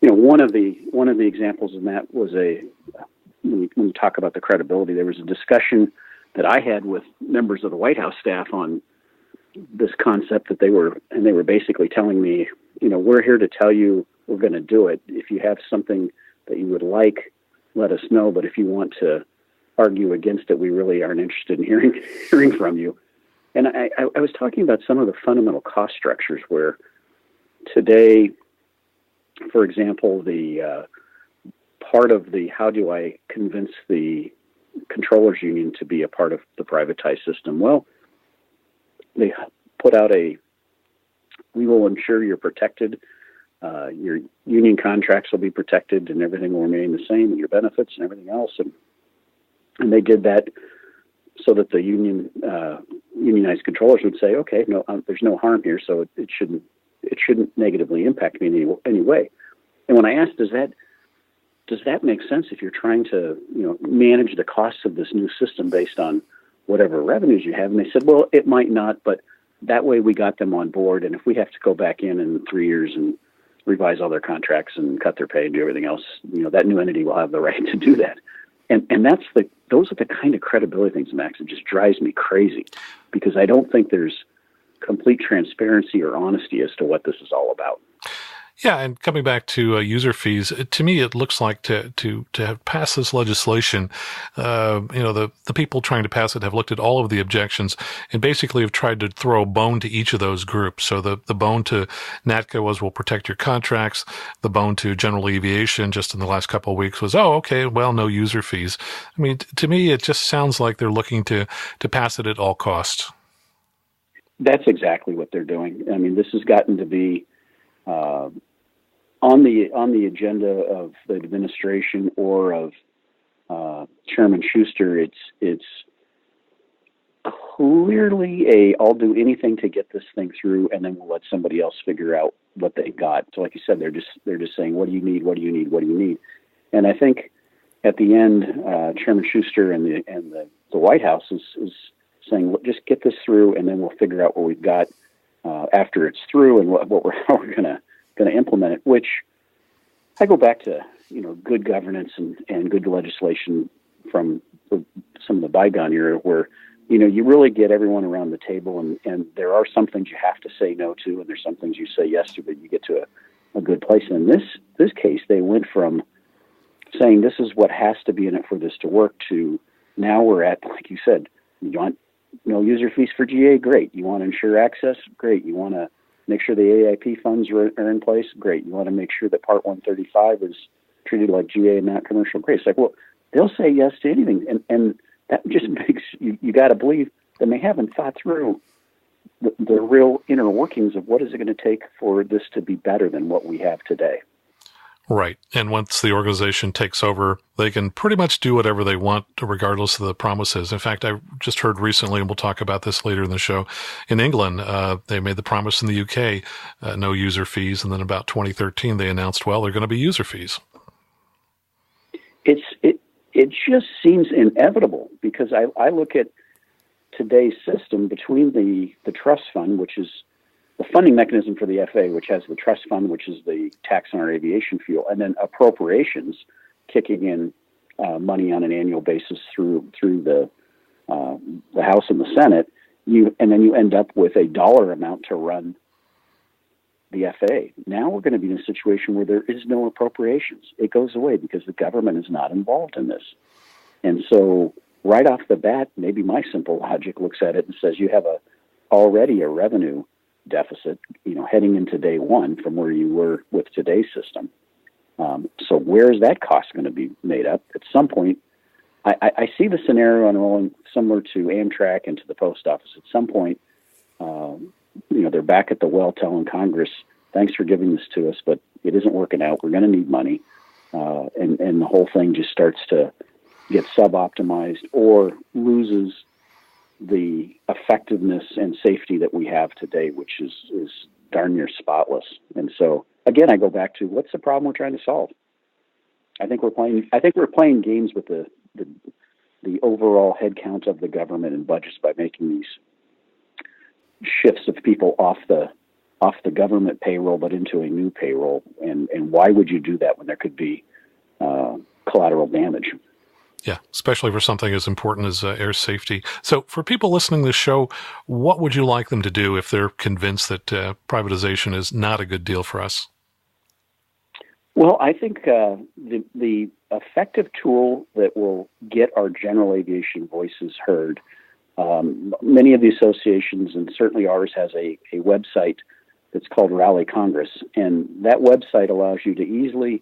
one of the examples in that was when you talk about the credibility, there was a discussion that I had with members of the White House staff on this concept that they were basically telling me, we're here to tell you we're going to do it. If you have something that you would like, let us know. But if you want to argue against it, we really aren't interested in hearing from you. And I was talking about some of the fundamental cost structures where today, for example, the part of the how do I convince the controllers union to be a part of the privatized system? Well, they put out we will ensure you're protected, your union contracts will be protected, and everything will remain the same, and your benefits and everything else. And they did that so that the unionized controllers would say, okay, no, there's no harm here, so it shouldn't negatively impact me in any way. And when I asked, does that make sense if you're trying to manage the costs of this new system based on whatever revenues you have? And they said, well, it might not, but that way we got them on board. And if we have to go back in 3 years and revise all their contracts and cut their pay and do everything else, that new entity will have the right to do that. And those are the kind of credibility things, Max. It just drives me crazy because I don't think there's complete transparency or honesty as to what this is all about. Yeah, and coming back to user fees, to me it looks like to have passed this legislation, the people trying to pass it have looked at all of the objections and basically have tried to throw a bone to each of those groups. So the bone to NATCA was, we'll protect your contracts. The bone to general aviation just in the last couple of weeks was, oh, okay, well, no user fees. I mean, to me it just sounds like they're looking to pass it at all costs. That's exactly what they're doing. I mean, this has gotten to be on the agenda of the administration or of Chairman Schuster. It's clearly I'll do anything to get this thing through, and then we'll let somebody else figure out what they got. So, like you said, they're just saying, what do you need? What do you need? What do you need? And I think at the end, Chairman Schuster and the White House is saying, well, just get this through, and then we'll figure out what we've got after it's through, and how we're going to implement it. Which I go back to, good governance and good legislation from some of the bygone era, where you really get everyone around the table, and there are some things you have to say no to, and there's some things you say yes to, but you get to a good place. And in this case, they went from saying this is what has to be in it for this to work to now we're at, like you said, you want no user fees for GA, great. You want to ensure access, great. You want to make sure the AIP funds are in place, great. You want to make sure that Part 135 is treated like GA and not commercial, great. It's like, well, they'll say yes to anything, and that just makes you got to believe that they haven't thought through the real inner workings of what is it going to take for this to be better than what we have today. Right. And once the organization takes over, they can pretty much do whatever they want, regardless of the promises. In fact, I just heard recently, and we'll talk about this later in the show, in England, they made the promise in the UK, no user fees. And then about 2013, they announced, well, they're going to be user fees. It just seems inevitable, because I look at today's system between the trust fund, which is the funding mechanism for the FAA, which has the trust fund, which is the tax on our aviation fuel, and then appropriations kicking in money on an annual basis through the House and the Senate. And then you end up with a dollar amount to run the FAA. Now we're going to be in a situation where there is no appropriations. It goes away because the government is not involved in this. And so right off the bat, maybe my simple logic looks at it and says you have already a revenue deficit, heading into day one from where you were with today's system. So where is that cost going to be made up? At some point, I see the scenario unrolling similar to Amtrak and to the post office. At some point, they're back at the well telling Congress, thanks for giving this to us, but it isn't working out. We're going to need money. And the whole thing just starts to get sub-optimized or loses the effectiveness and safety that we have today, which is darn near spotless. And so, again, I go back to what's the problem we're trying to solve? I think we're playing games with the overall headcount of the government and budgets by making these shifts of people off the government payroll but into a new payroll. And why would you do that when there could be collateral damage? Yeah, especially for something as important as air safety. So for people listening to this show, what would you like them to do if they're convinced that privatization is not a good deal for us? Well, I think the effective tool that will get our general aviation voices heard, many of the associations, and certainly ours, has a website that's called Rally Congress. And that website allows you to easily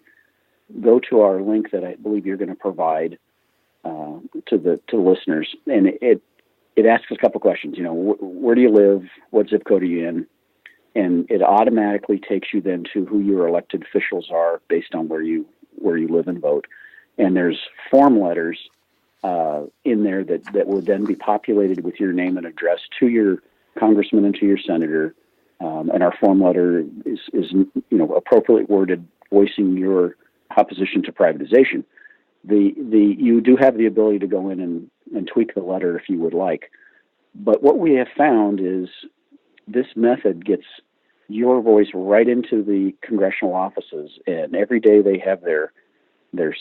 go to our link that I believe you're going to provide to the listeners, and it asks a couple questions. Where do you live? What zip code are you in? And it automatically takes you then to who your elected officials are based on where you live and vote. And there's form letters in there that will then be populated with your name and address to your congressman and to your senator. And our form letter is appropriately worded, voicing your opposition to privatization. You do have the ability to go in and tweak the letter if you would like. But what we have found is this method gets your voice right into the congressional offices, and every day they have their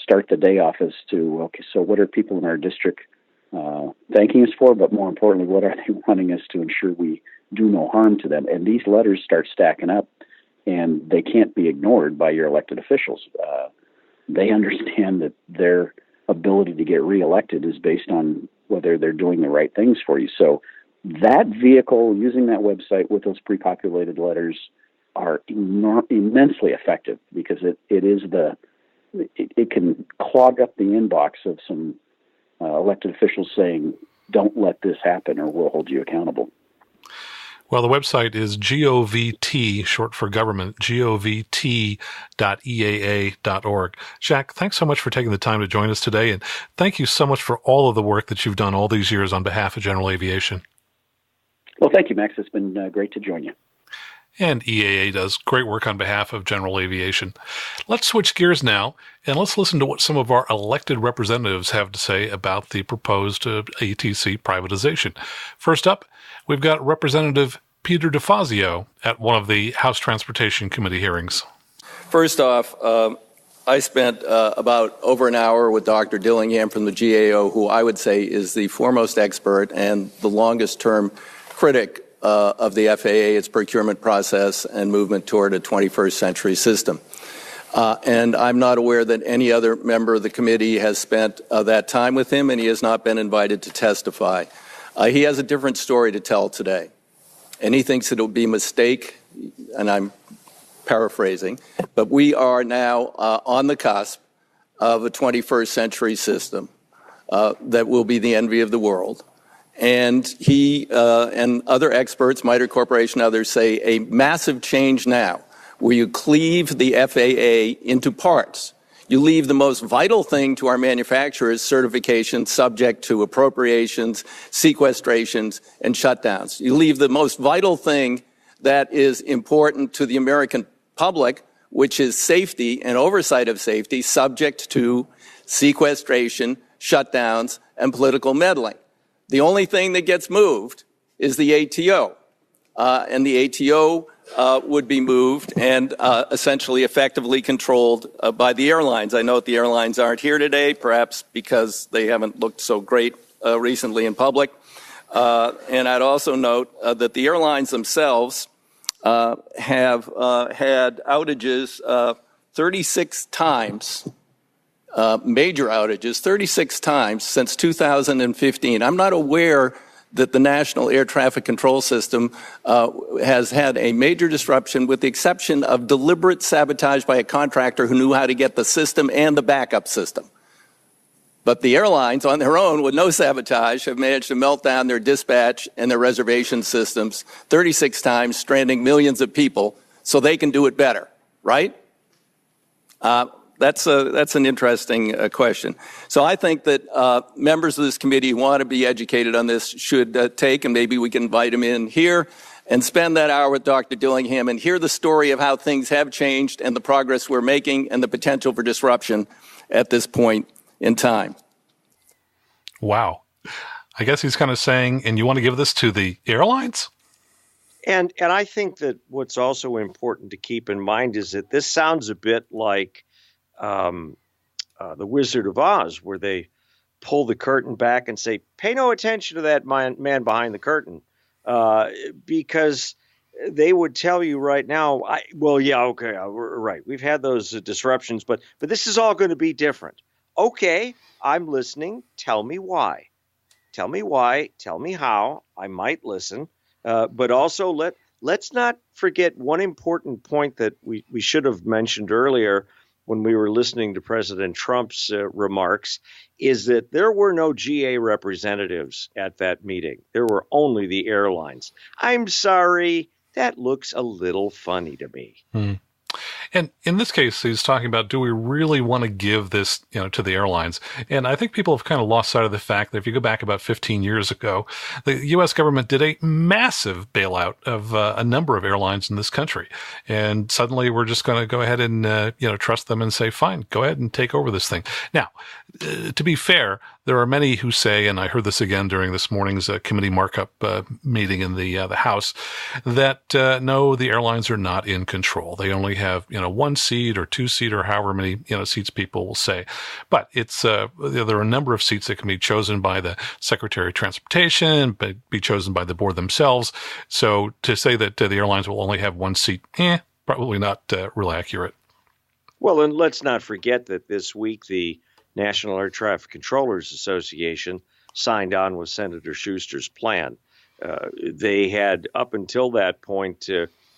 start the day off as to, okay, so what are people in our district thanking us for, but more importantly, what are they wanting us to ensure we do no harm to them? And these letters start stacking up, and they can't be ignored by your elected officials. They understand that their ability to get reelected is based on whether they're doing the right things for you. So that vehicle, using that website with those pre-populated letters, are immensely effective, because it can clog up the inbox of some elected officials saying, "Don't let this happen, or we'll hold you accountable." Well, the website is govt, short for government, govt.eaa.org. Jack, thanks so much for taking the time to join us today, and thank you so much for all of the work that you've done all these years on behalf of General Aviation. Well, thank you, Max. It's been great to join you. And EAA does great work on behalf of General Aviation. Let's switch gears now, and let's listen to what some of our elected representatives have to say about the proposed ATC privatization. First up, we've got Representative Peter DeFazio at one of the House Transportation Committee hearings. First off, I spent about over an hour with Dr. Dillingham from the GAO, who I would say is the foremost expert and the longest-term critic of the FAA, its procurement process, and movement toward a 21st century system. And I'm not aware that any other member of the committee has spent that time with him, and he has not been invited to testify. He has a different story to tell today, and he thinks it will be a mistake, and I'm paraphrasing, but we are now on the cusp of a 21st century system that will be the envy of the world. And he and other experts, MITRE Corporation, others, say a massive change now, where you cleave the FAA into parts. You leave the most vital thing to our manufacturers, certification, subject to appropriations, sequestrations, and shutdowns. You leave the most vital thing that is important to the American public, which is safety and oversight of safety, subject to sequestration, shutdowns, and political meddling. The only thing that gets moved is the ATO, and the ATO would be moved and essentially effectively controlled by the airlines. I know the airlines aren't here today, perhaps because they haven't looked so great recently in public. And I'd also note that the airlines themselves have had outages 36 times. Major outages 36 times since 2015. I'm not aware that the National Air Traffic Control System has had a major disruption, with the exception of deliberate sabotage by a contractor who knew how to get the system and the backup system. But the airlines, on their own, with no sabotage, have managed to melt down their dispatch and their reservation systems 36 times, stranding millions of people so they can do it better, right? That's an interesting question. So I think that members of this committee who want to be educated on this should take, and maybe we can invite them in here, and spend that hour with Dr. Dillingham and hear the story of how things have changed and the progress we're making and the potential for disruption at this point in time. Wow. I guess he's kind of saying, and you want to give this to the airlines? And I think that what's also important to keep in mind is that this sounds a bit like The Wizard of Oz, where they pull the curtain back and say, pay no attention to that man behind the curtain, because they would tell you right now, right, we've had those disruptions, but this is all going to be different. Okay, I'm listening. Tell me why. Tell me why. Tell me how. I might listen. But also let's not forget one important point that we should have mentioned earlier when we were listening to President Trump's remarks, is that there were no GA representatives at that meeting. There were only the airlines. I'm sorry, that looks a little funny to me. And in this case, he's talking about, do we really want to give this, to the airlines? And I think people have kind of lost sight of the fact that if you go back about 15 years ago, the U.S. government did a massive bailout of a number of airlines in this country. And suddenly we're just going to go ahead and, trust them and say, fine, go ahead and take over this thing. Now, to be fair, there are many who say, and I heard this again during this morning's committee markup meeting in the House, that no, the airlines are not in control. They only have one seat or two seat or however many seats people will say. But it's there are a number of seats that can be chosen by the Secretary of Transportation, but be chosen by the board themselves. So to say that the airlines will only have one seat, probably not real accurate. Well, and let's not forget that this week the National Air Traffic Controllers Association signed on with Senator Schuster's plan. They had, up until that point,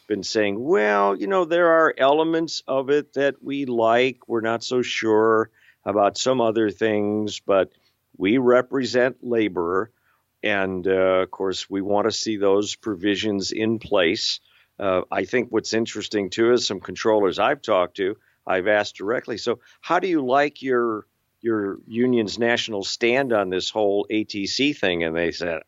been saying, well, there are elements of it that we like. We're not so sure about some other things, but we represent labor. And, of course, we want to see those provisions in place. I think what's interesting, too, is some controllers I've talked to, I've asked directly, so how do you like your union's national stand on this whole ATC thing? And they said,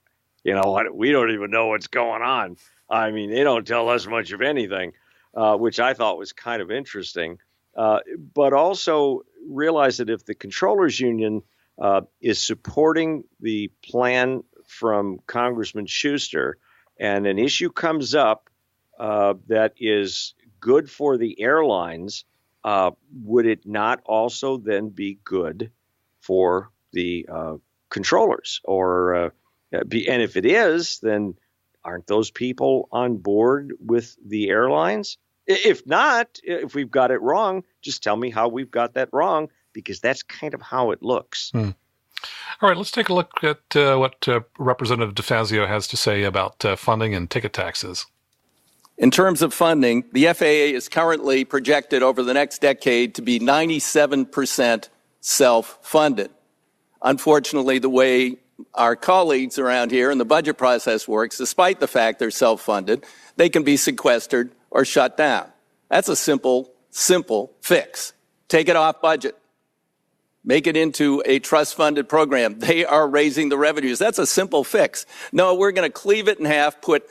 what, we don't even know what's going on. I mean, they don't tell us much of anything, which I thought was kind of interesting. But also realize that if the controllers union is supporting the plan from Congressman Schuster and an issue comes up that is good for the airlines, would it not also then be good for the controllers? And if it is, then aren't those people on board with the airlines? If not, if we've got it wrong, just tell me how we've got that wrong, because that's kind of how it looks. All right, let's take a look at what Representative DeFazio has to say about funding and ticket taxes. In terms of funding, the FAA is currently projected over the next decade to be 97% self-funded. Unfortunately, the way our colleagues around here in the budget process works, despite the fact they're self-funded, they can be sequestered or shut down. That's a simple fix. Take it off budget. Make it into a trust-funded program. They are raising the revenues. That's a simple fix. No, we're going to cleave it in half, put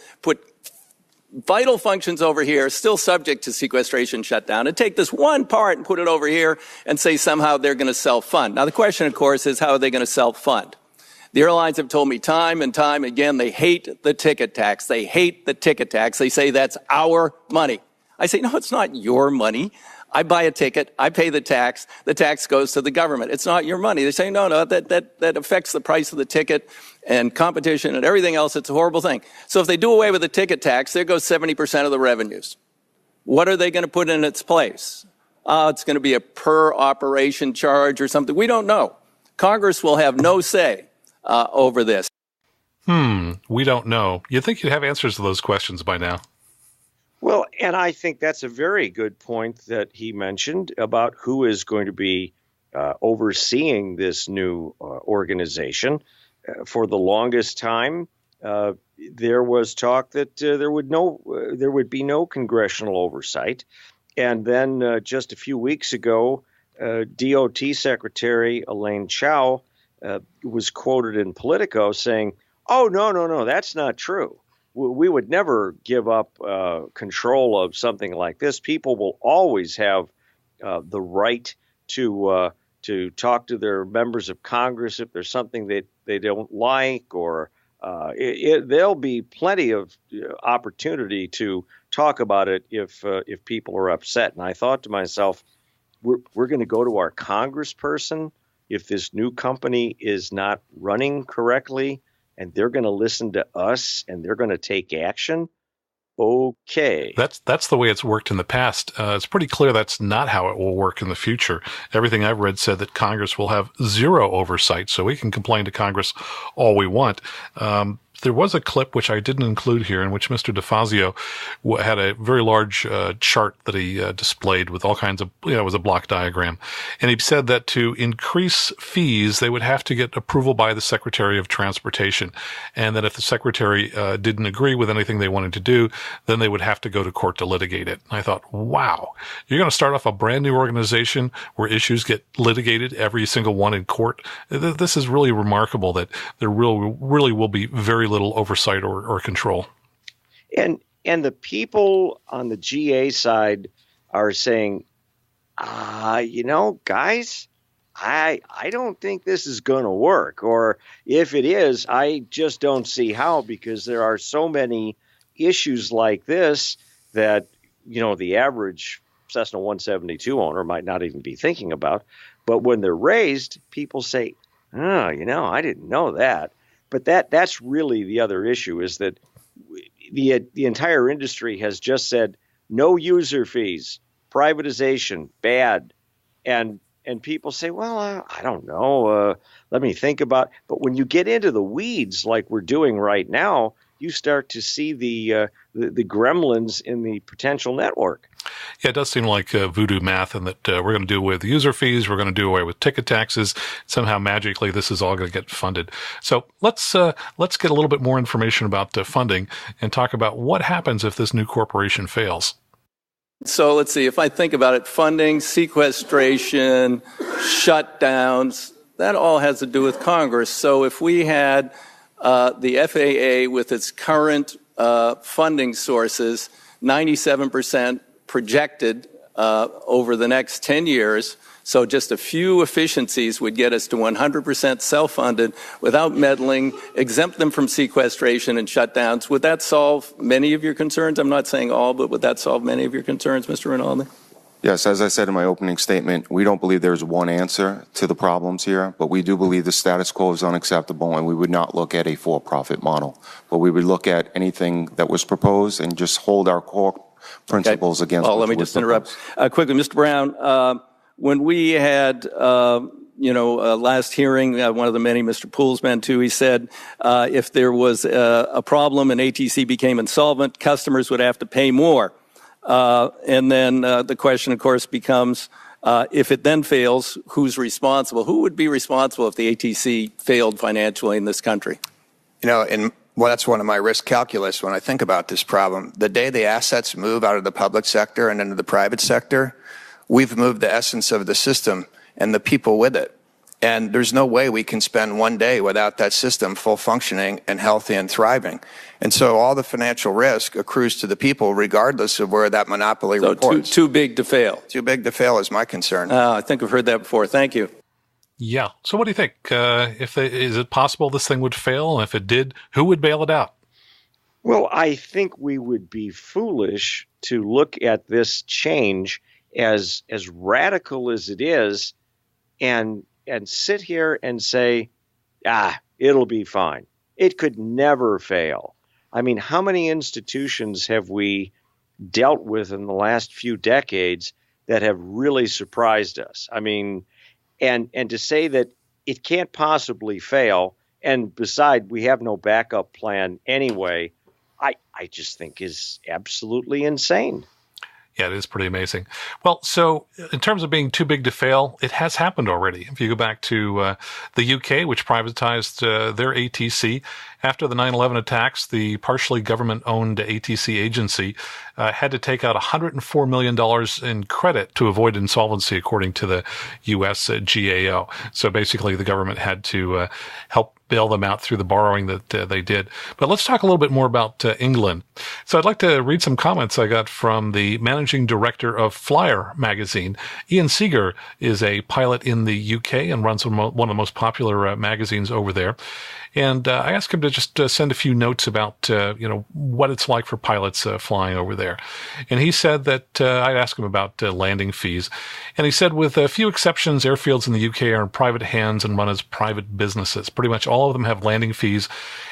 vital functions over here, still subject to sequestration shutdown, and take this one part and put it over here and say somehow they're going to self-fund. Now, the question, of course, is how are they going to self-fund? The airlines have told me time and time again they hate the ticket tax. They hate the ticket tax. They say that's our money. I say, no, it's not your money. I buy a ticket, I pay the tax goes to the government. It's not your money. They say, no, that affects the price of the ticket and competition and everything else. It's a horrible thing. So if they do away with the ticket tax, there goes 70% of the revenues. What are they going to put in its place? It's going to be a per operation charge or something. We don't know. Congress will have no say over this. We don't know. You'd think you'd have answers to those questions by now. Well, and I think that's a very good point that he mentioned about who is going to be overseeing this new organization. For the longest time, there was talk that there would be no congressional oversight. And then just a few weeks ago, DOT Secretary Elaine Chao was quoted in Politico saying, oh, no, that's not true. We would never give up control of something like this. People will always have the right to talk to their members of Congress if there's something that they don't like, or there'll be plenty of opportunity to talk about it if people are upset. And I thought to myself, we're going to go to our congressperson if this new company is not running correctly, and they're going to listen to us and they're going to take action. Okay. That's the way it's worked in the past. It's pretty clear that's not how it will work in the future. Everything I've read said that Congress will have zero oversight, so we can complain to Congress all we want. There was a clip, which I didn't include here, in which Mr. DeFazio had a very large chart that he displayed with all kinds of, it was a block diagram. And he said that to increase fees, they would have to get approval by the Secretary of Transportation. And that if the Secretary didn't agree with anything they wanted to do, then they would have to go to court to litigate it. And I thought, wow, you're going to start off a brand new organization where issues get litigated, every single one in court. This is really remarkable that there really will be very little oversight or control. And the people on the GA side are saying, guys, I don't think this is going to work. Or if it is, I just don't see how, because there are so many issues like this that, the average Cessna 172 owner might not even be thinking about. But when they're raised, people say, oh, I didn't know that. But that's really the other issue, is that the entire industry has just said no user fees, privatization, bad. And people say, well, I don't know. Let me think about. But when you get into the weeds like we're doing right now, you start to see the gremlins in the potential network. Yeah, it does seem like voodoo math, and that we're going to do away with user fees, we're going to do away with ticket taxes. Somehow, magically, this is all going to get funded. So let's get a little bit more information about funding and talk about what happens if this new corporation fails. So let's see, if I think about it, funding, sequestration, shutdowns, that all has to do with Congress. So if we had the FAA with its current funding sources, 97% projected over the next 10 years, so just a few efficiencies would get us to 100% self-funded without meddling, exempt them from sequestration and shutdowns. Would that solve many of your concerns? I'm not saying all, but would that solve many of your concerns, Mr. Rinaldi? Yes, as I said in my opening statement, we don't believe there's one answer to the problems here, but we do believe the status quo is unacceptable, and we would not look at a for-profit model. But we would look at anything that was proposed and just hold our core principles against. Well, let me just interrupt quickly, Mr. Brown. When we had, last hearing, one of the many Mr. Poole's been to, he said if there was a problem and ATC became insolvent, customers would have to pay more. And then the question, of course, becomes, if it then fails, who's responsible? Who would be responsible if the ATC failed financially in this country? That's one of my risk calculus when I think about this problem. The day the assets move out of the public sector and into the private sector, we've moved the essence of the system and the people with it. And there's no way we can spend one day without that system full functioning and healthy and thriving. And so all the financial risk accrues to the people regardless of where that monopoly reports. Too big to fail. Too big to fail is my concern. I think I've heard that before. Thank you. Yeah. So what do you think? Is it possible this thing would fail? And if it did, who would bail it out? Well, I think we would be foolish to look at this change as radical as it is and sit here and say, it'll be fine. It could never fail. I mean, how many institutions have we dealt with in the last few decades that have really surprised us? I mean, and to say that it can't possibly fail, and beside, we have no backup plan anyway, I just think is absolutely insane. Yeah, it is pretty amazing. Well, so in terms of being too big to fail, it has happened already. If you go back to the UK, which privatized their ATC, after the 9/11 attacks, the partially government-owned ATC agency had to take out $104 million in credit to avoid insolvency, according to the U.S. GAO. So basically, the government had to help bail them out through the borrowing that they did. But let's talk a little bit more about England. So I'd like to read some comments I got from the managing director of Flyer magazine. Ian Seeger is a pilot in the UK and runs one of the most popular magazines over there. And I asked him to just send a few notes about, what it's like for pilots flying over there. And he said that I'd ask him about landing fees. And he said, with a few exceptions, airfields in the UK are in private hands and run as private businesses. Pretty much all of them have landing fees,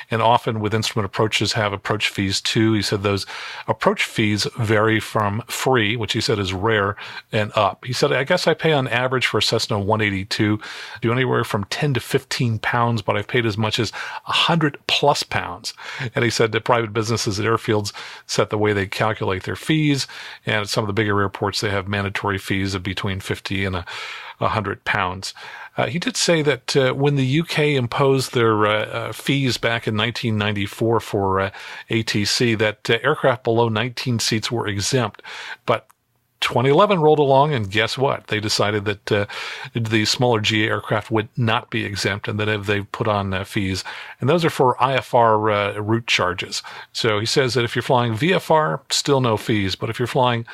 and often with instrument approaches have approach fees too. He said those approach fees vary from free, which he said is rare, and up. He said, I guess I pay on average for a Cessna 182, do anywhere from 10 to 15 pounds, but I've paid as much as 100 plus pounds. And he said that private businesses at airfields set the way they calculate their fees. And at some of the bigger airports, they have mandatory fees of between 50 and 100 pounds. He did say that when the UK imposed their fees back in 1994 for ATC, that aircraft below 19 seats were exempt, but 2011 rolled along, and guess what? They decided that the smaller GA aircraft would not be exempt, and that they put on fees. And those are for IFR route charges. So he says that if you're flying VFR, still no fees. But if you're flying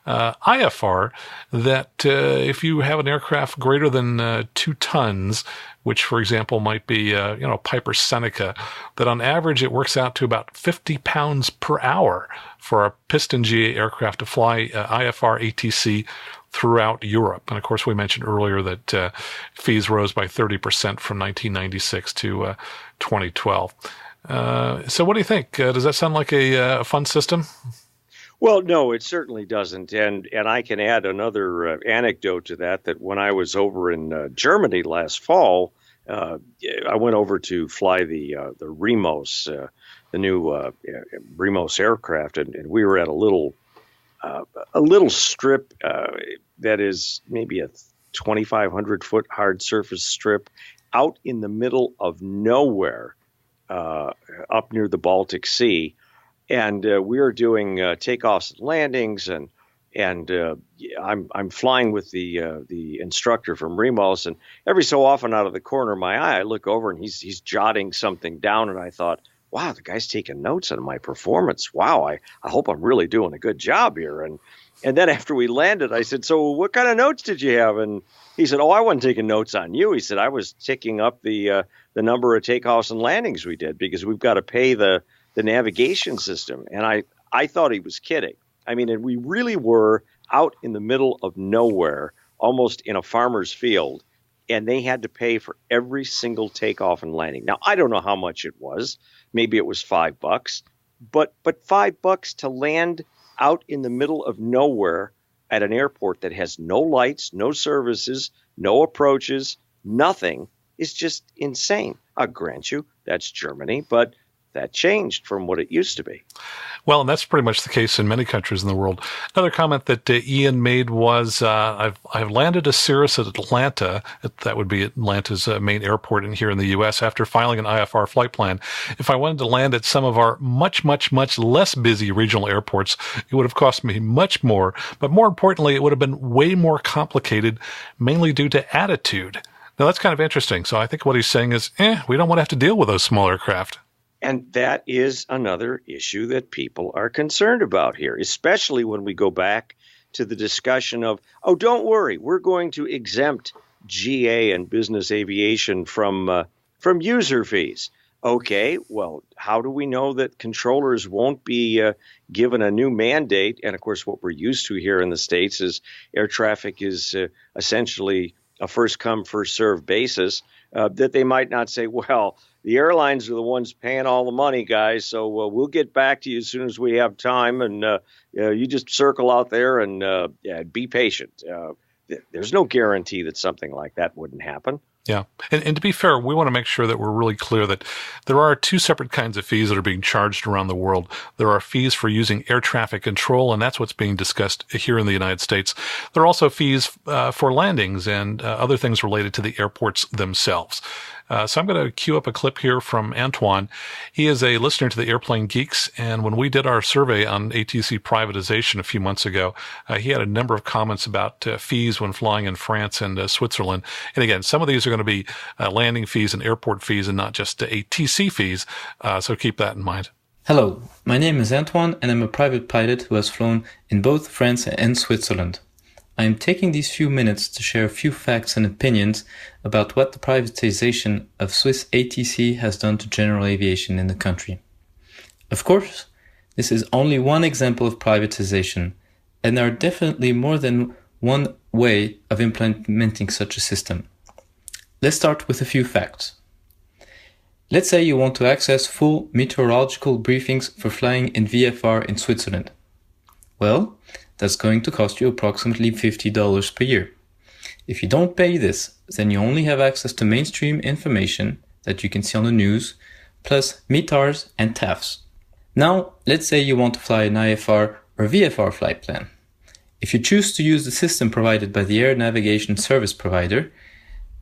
IFR, that if you have an aircraft greater than 2 tons, which, for example, might be, Piper Seneca, that on average it works out to about 50 pounds per hour for a piston GA aircraft to fly IFR ATC throughout Europe. And of course, we mentioned earlier that fees rose by 30% from 1996 to 2012. So what do you think? Does that sound like a fun system? Well, no, it certainly doesn't. And I can add another anecdote to that when I was over in Germany last fall, I went over to fly the Remos, the new Remos aircraft, and we were at a little strip that is maybe a 2,500 foot hard surface strip out in the middle of nowhere, up near the Baltic Sea. And we are doing takeoffs and landings, and I'm flying with the instructor from Remos, and every so often out of the corner of my eye, I look over and he's jotting something down, and I thought, wow, the guy's taking notes on my performance. Wow, I hope I'm really doing a good job here. And then after we landed, I said, so what kind of notes did you have? And he said, oh, I wasn't taking notes on you. He said, I was ticking up the number of takeoffs and landings we did because we've got to pay the navigation system. And I thought he was kidding. I mean, and we really were out in the middle of nowhere, almost in a farmer's field, and they had to pay for every single takeoff and landing. Now, I don't know how much it was. Maybe it was $5, but $5 to land out in the middle of nowhere at an airport that has no lights, no services, no approaches, nothing, is just insane. I'll grant you, that's Germany, but that changed from what it used to be. Well, and that's pretty much the case in many countries in the world. Another comment that Ian made was, I've landed a Cirrus at Atlanta. That would be Atlanta's main airport here in the U.S. after filing an IFR flight plan. If I wanted to land at some of our much, much, much less busy regional airports, it would have cost me much more. But more importantly, it would have been way more complicated, mainly due to attitude. Now, that's kind of interesting. So I think what he's saying is, we don't want to have to deal with those small aircraft. And that is another issue that people are concerned about here, especially when we go back to the discussion of, oh, don't worry, we're going to exempt GA and business aviation from user fees. Okay, well, how do we know that controllers won't be given a new mandate? And of course, what we're used to here in the States is air traffic is essentially a first come, first served basis, that they might not say, well, the airlines are the ones paying all the money, guys, so we'll get back to you as soon as we have time, and you just circle out there and be patient. There's no guarantee that something like that wouldn't happen. Yeah. And to be fair, we want to make sure that we're really clear that there are 2 separate kinds of fees that are being charged around the world. There are fees for using air traffic control, and that's what's being discussed here in the United States. There are also fees for landings and other things related to the airports themselves. So I'm going to cue up a clip here from Antoine. He is a listener to the Airplane Geeks, and when we did our survey on ATC privatization a few months ago, he had a number of comments about fees when flying in France and Switzerland. And again, some of these are going to be landing fees and airport fees and not just ATC fees, so keep that in mind. Hello, my name is Antoine, and I'm a private pilot who has flown in both France and Switzerland. I am taking these few minutes to share a few facts and opinions about what the privatization of Swiss ATC has done to general aviation in the country. Of course, this is only one example of privatization, and there are definitely more than one way of implementing such a system. Let's start with a few facts. Let's say you want to access full meteorological briefings for flying in VFR in Switzerland. Well, that's going to cost you approximately $50 per year. If you don't pay this, then you only have access to mainstream information that you can see on the news, plus METARs and TAFs. Now, let's say you want to fly an IFR or VFR flight plan. If you choose to use the system provided by the Air Navigation Service Provider,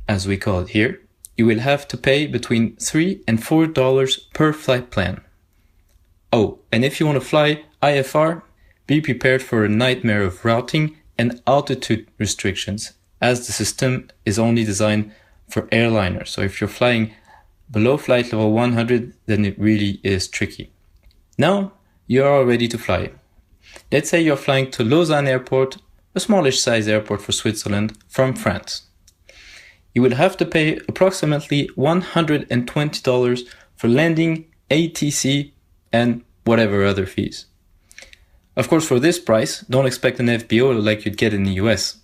as we call it here, you will have to pay between $3 and $4 per flight plan. Oh, and if you want to fly IFR, be prepared for a nightmare of routing and altitude restrictions, as the system is only designed for airliners. So if you're flying below flight level 100, then it really is tricky. Now, you're all ready to fly. Let's say you're flying to Lausanne Airport, a smallish size airport for Switzerland, from France. You will have to pay approximately $120 for landing, ATC, and whatever other fees. Of course, for this price, don't expect an FBO like you'd get in the US.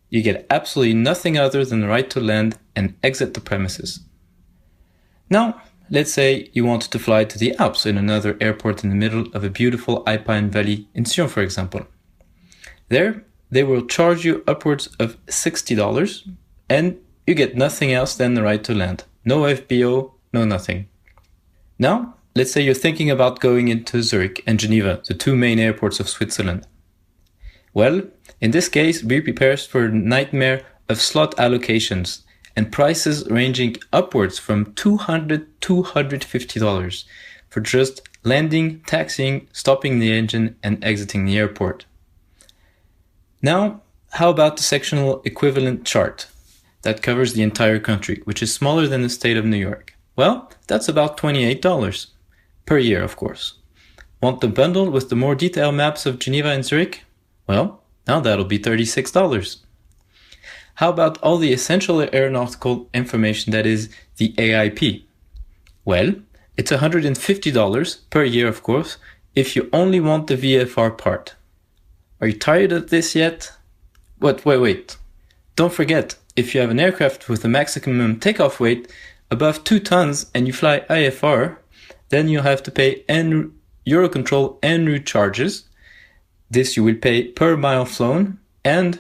You get absolutely nothing other than the right to land and exit the premises. Now, let's say you wanted to fly to the Alps in another airport in the middle of a beautiful alpine valley in Sion, for example. There, they will charge you upwards of $60, and you get nothing else than the right to land. No FBO, no nothing. Now, let's say you're thinking about going into Zurich and Geneva, the two main airports of Switzerland. Well, in this case, be prepared for a nightmare of slot allocations and prices ranging upwards from $200 to $250 for just landing, taxiing, stopping the engine, and exiting the airport. Now, how about the sectional equivalent chart that covers the entire country, which is smaller than the state of New York? Well, that's about $28 per year, of course. Want the bundle with the more detailed maps of Geneva and Zurich? Well, now that'll be $36. How about all the essential aeronautical information that is the AIP? Well, it's $150 per year, of course, if you only want the VFR part. Are you tired of this yet? Wait. Don't forget, if you have an aircraft with a maximum takeoff weight above 2 tons and you fly IFR, then you have to pay Eurocontrol en route charges. This you will pay per mile flown, and,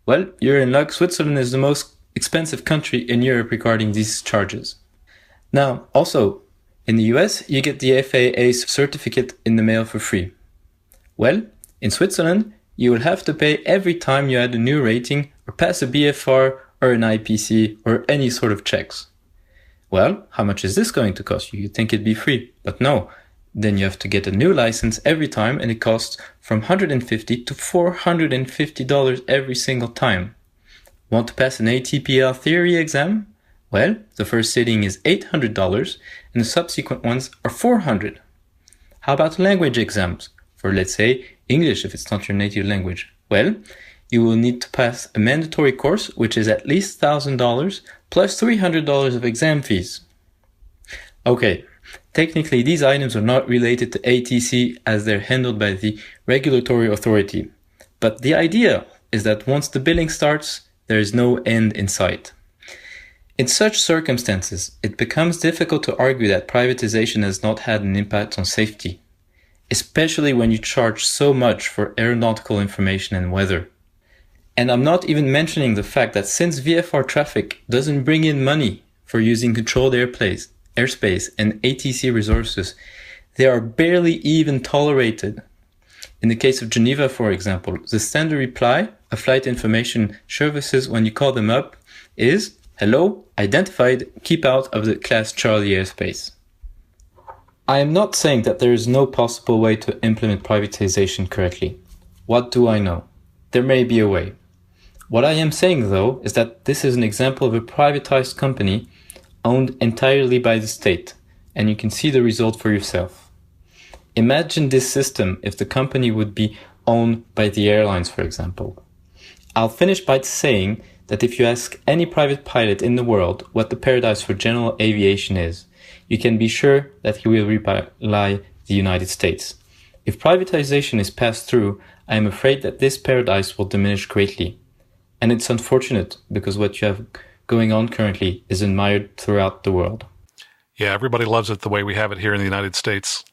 well, you're in luck. Switzerland is the most expensive country in Europe regarding these charges. Now, also, in the US, you get the FAA's certificate in the mail for free. Well, in Switzerland, you will have to pay every time you add a new rating or pass a BFR or an IPC or any sort of checks. Well, how much is this going to cost you? You'd think it'd be free, but no. Then you have to get a new license every time, and it costs from $150 to $450 every single time. Want to pass an ATPL theory exam? Well, the first sitting is $800 and the subsequent ones are $400. How about language exams? For, let's say, English if it's not your native language. Well, you will need to pass a mandatory course, which is at least $1,000 plus $300 of exam fees. Okay, technically these items are not related to ATC as they're handled by the regulatory authority. But the idea is that once the billing starts, there is no end in sight. In such circumstances, it becomes difficult to argue that privatization has not had an impact on safety, especially when you charge so much for aeronautical information and weather. And I'm not even mentioning the fact that since VFR traffic doesn't bring in money for using controlled airspace and ATC resources, they are barely even tolerated. In the case of Geneva, for example, the standard reply of flight information services when you call them up is, "Hello, identified, keep out of the Class Charlie airspace." I am not saying that there is no possible way to implement privatization correctly. What do I know? There may be a way. What I am saying, though, is that this is an example of a privatized company owned entirely by the state, and you can see the result for yourself. Imagine this system if the company would be owned by the airlines, for example. I'll finish by saying that if you ask any private pilot in the world what the paradise for general aviation is, you can be sure that he will reply the United States. If privatization is passed through, I am afraid that this paradise will diminish greatly. And it's unfortunate because what you have going on currently is admired throughout the world. Yeah, everybody loves it the way we have it here in the United States.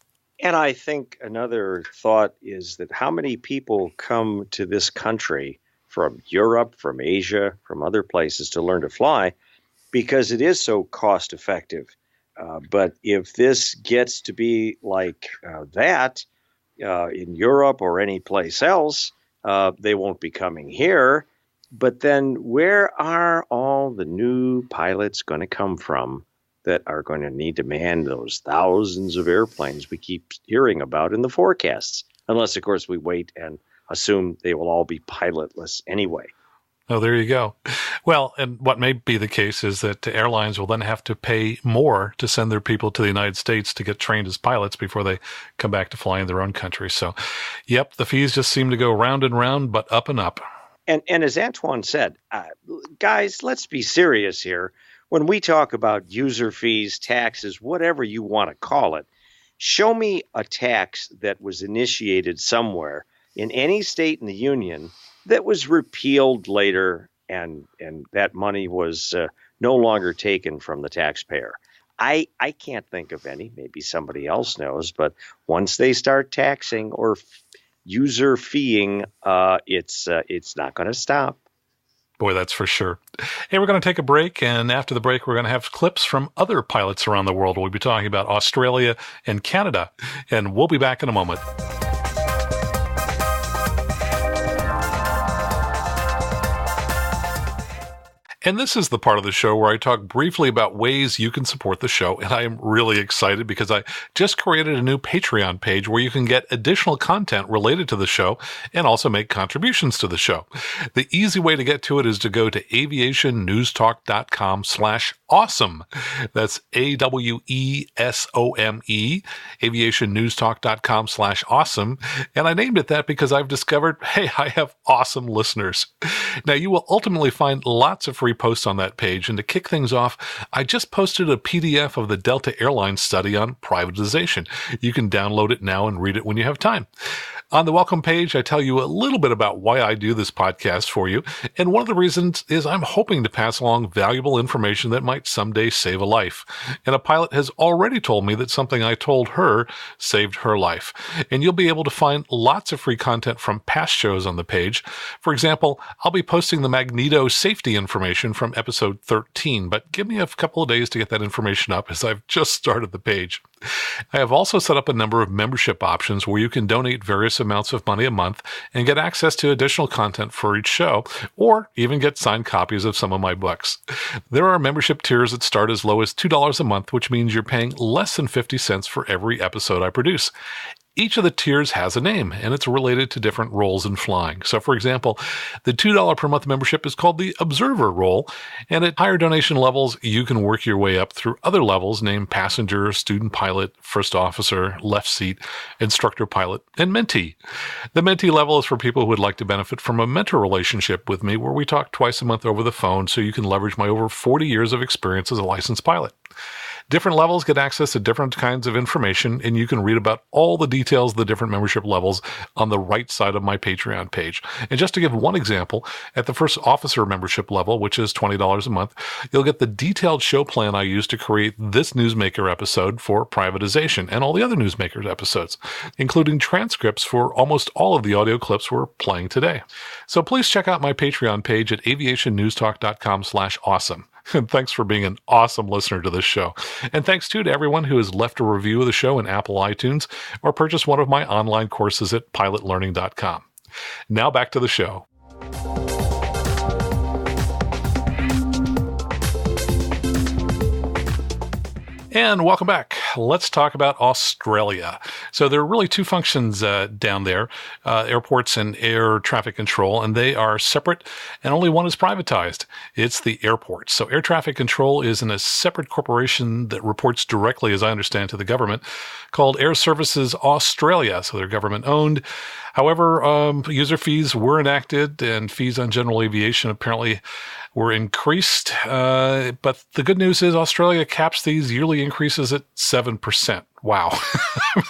And I think another thought is that how many people come to this country from Europe, from Asia, from other places to learn to fly because it is so cost effective. But if this gets to be like that in Europe or any place else, they won't be coming here. But then where are all the new pilots going to come from that are going to need to man those thousands of airplanes we keep hearing about in the forecasts? unless, of course, we wait and assume they will all be pilotless anyway. Oh, there you go. Well, and what may be the case is that airlines will then have to pay more to send their people to the United States to get trained as pilots before they come back to fly in their own country. So, yep, the fees just seem to go round and round, but up and up. And as Antoine said, guys, let's be serious here. When we talk about user fees, taxes, whatever you want to call it, show me a tax that was initiated somewhere in any state in the union that was repealed later and that money was no longer taken from the taxpayer. I can't think of any. Maybe somebody else knows, but once they start taxing or user feeing, it's not going to stop. Boy, that's for sure. Hey, we're going to take a break, and after the break, we're going to have clips from other pilots around the world. We'll be talking about Australia and Canada, and we'll be back in a moment. And this is the part of the show where I talk briefly about ways you can support the show. And I am really excited because I just created a new Patreon page where you can get additional content related to the show and also make contributions to the show. The easy way to get to it is to go to aviationnewstalk.com/awesome. That's AWESOME, aviationnewstalk.com/awesome. And I named it that because I've discovered, hey, I have awesome listeners. Now, you will ultimately find lots of free posts on that page. And to kick things off, I just posted a PDF of the Delta Airlines study on privatization. You can download it now and read it when you have time. On the welcome page, I tell you a little bit about why I do this podcast for you. And one of the reasons is I'm hoping to pass along valuable information that might someday save a life. And a pilot has already told me that something I told her saved her life. And you'll be able to find lots of free content from past shows on the page. For example, I'll be posting the Magneto safety information from episode 13, but give me a couple of days to get that information up as I've just started the page. I have also set up a number of membership options where you can donate various amounts of money a month and get access to additional content for each show, or even get signed copies of some of my books. There are membership tiers that start as low as $2 a month, which means you're paying less than 50 cents for every episode I produce. Each of the tiers has a name, and it's related to different roles in flying. So, for example, the $2 per month membership is called the Observer role, and at higher donation levels, you can work your way up through other levels named Passenger, Student Pilot, First Officer, Left Seat, Instructor Pilot, and Mentee. The Mentee level is for people who would like to benefit from a mentor relationship with me where we talk twice a month over the phone so you can leverage my over 40 years of experience as a licensed pilot. Different levels get access to different kinds of information, and you can read about all the details of the different membership levels on the right side of my Patreon page. And just to give one example, at the first officer membership level, which is $20 a month, you'll get the detailed show plan I used to create this Newsmaker episode for Privatization and all the other Newsmakers episodes, including transcripts for almost all of the audio clips we're playing today. So please check out my Patreon page at aviationnewstalk.com/awesome. And thanks for being an awesome listener to this show. And thanks, too, to everyone who has left a review of the show in Apple iTunes or purchased one of my online courses at pilotlearning.com. Now back to the show. And welcome back. Let's talk about Australia. So there are really two functions down there, airports and air traffic control, and they are separate, and only one is privatized. It's the airports. So air traffic control is in a separate corporation that reports directly, as I understand, to the government, called Air Services Australia. So they're government owned. However, user fees were enacted, and fees on general aviation apparently were increased. But the good news is Australia caps these yearly increases at 7%. Wow.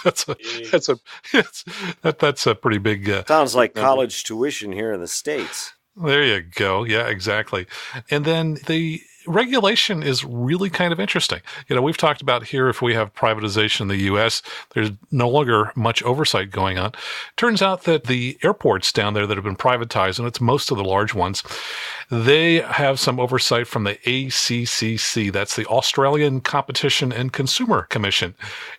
that's a pretty big... Sounds like college tuition here in the States. There you go. Yeah, exactly. And then the regulation is really kind of interesting. You know, we've talked about here, if we have privatization in the U.S., there's no longer much oversight going on. Turns out that the airports down there that have been privatized, and it's most of the large ones, They have some oversight from the ACCC. That's the Australian Competition and Consumer Commission.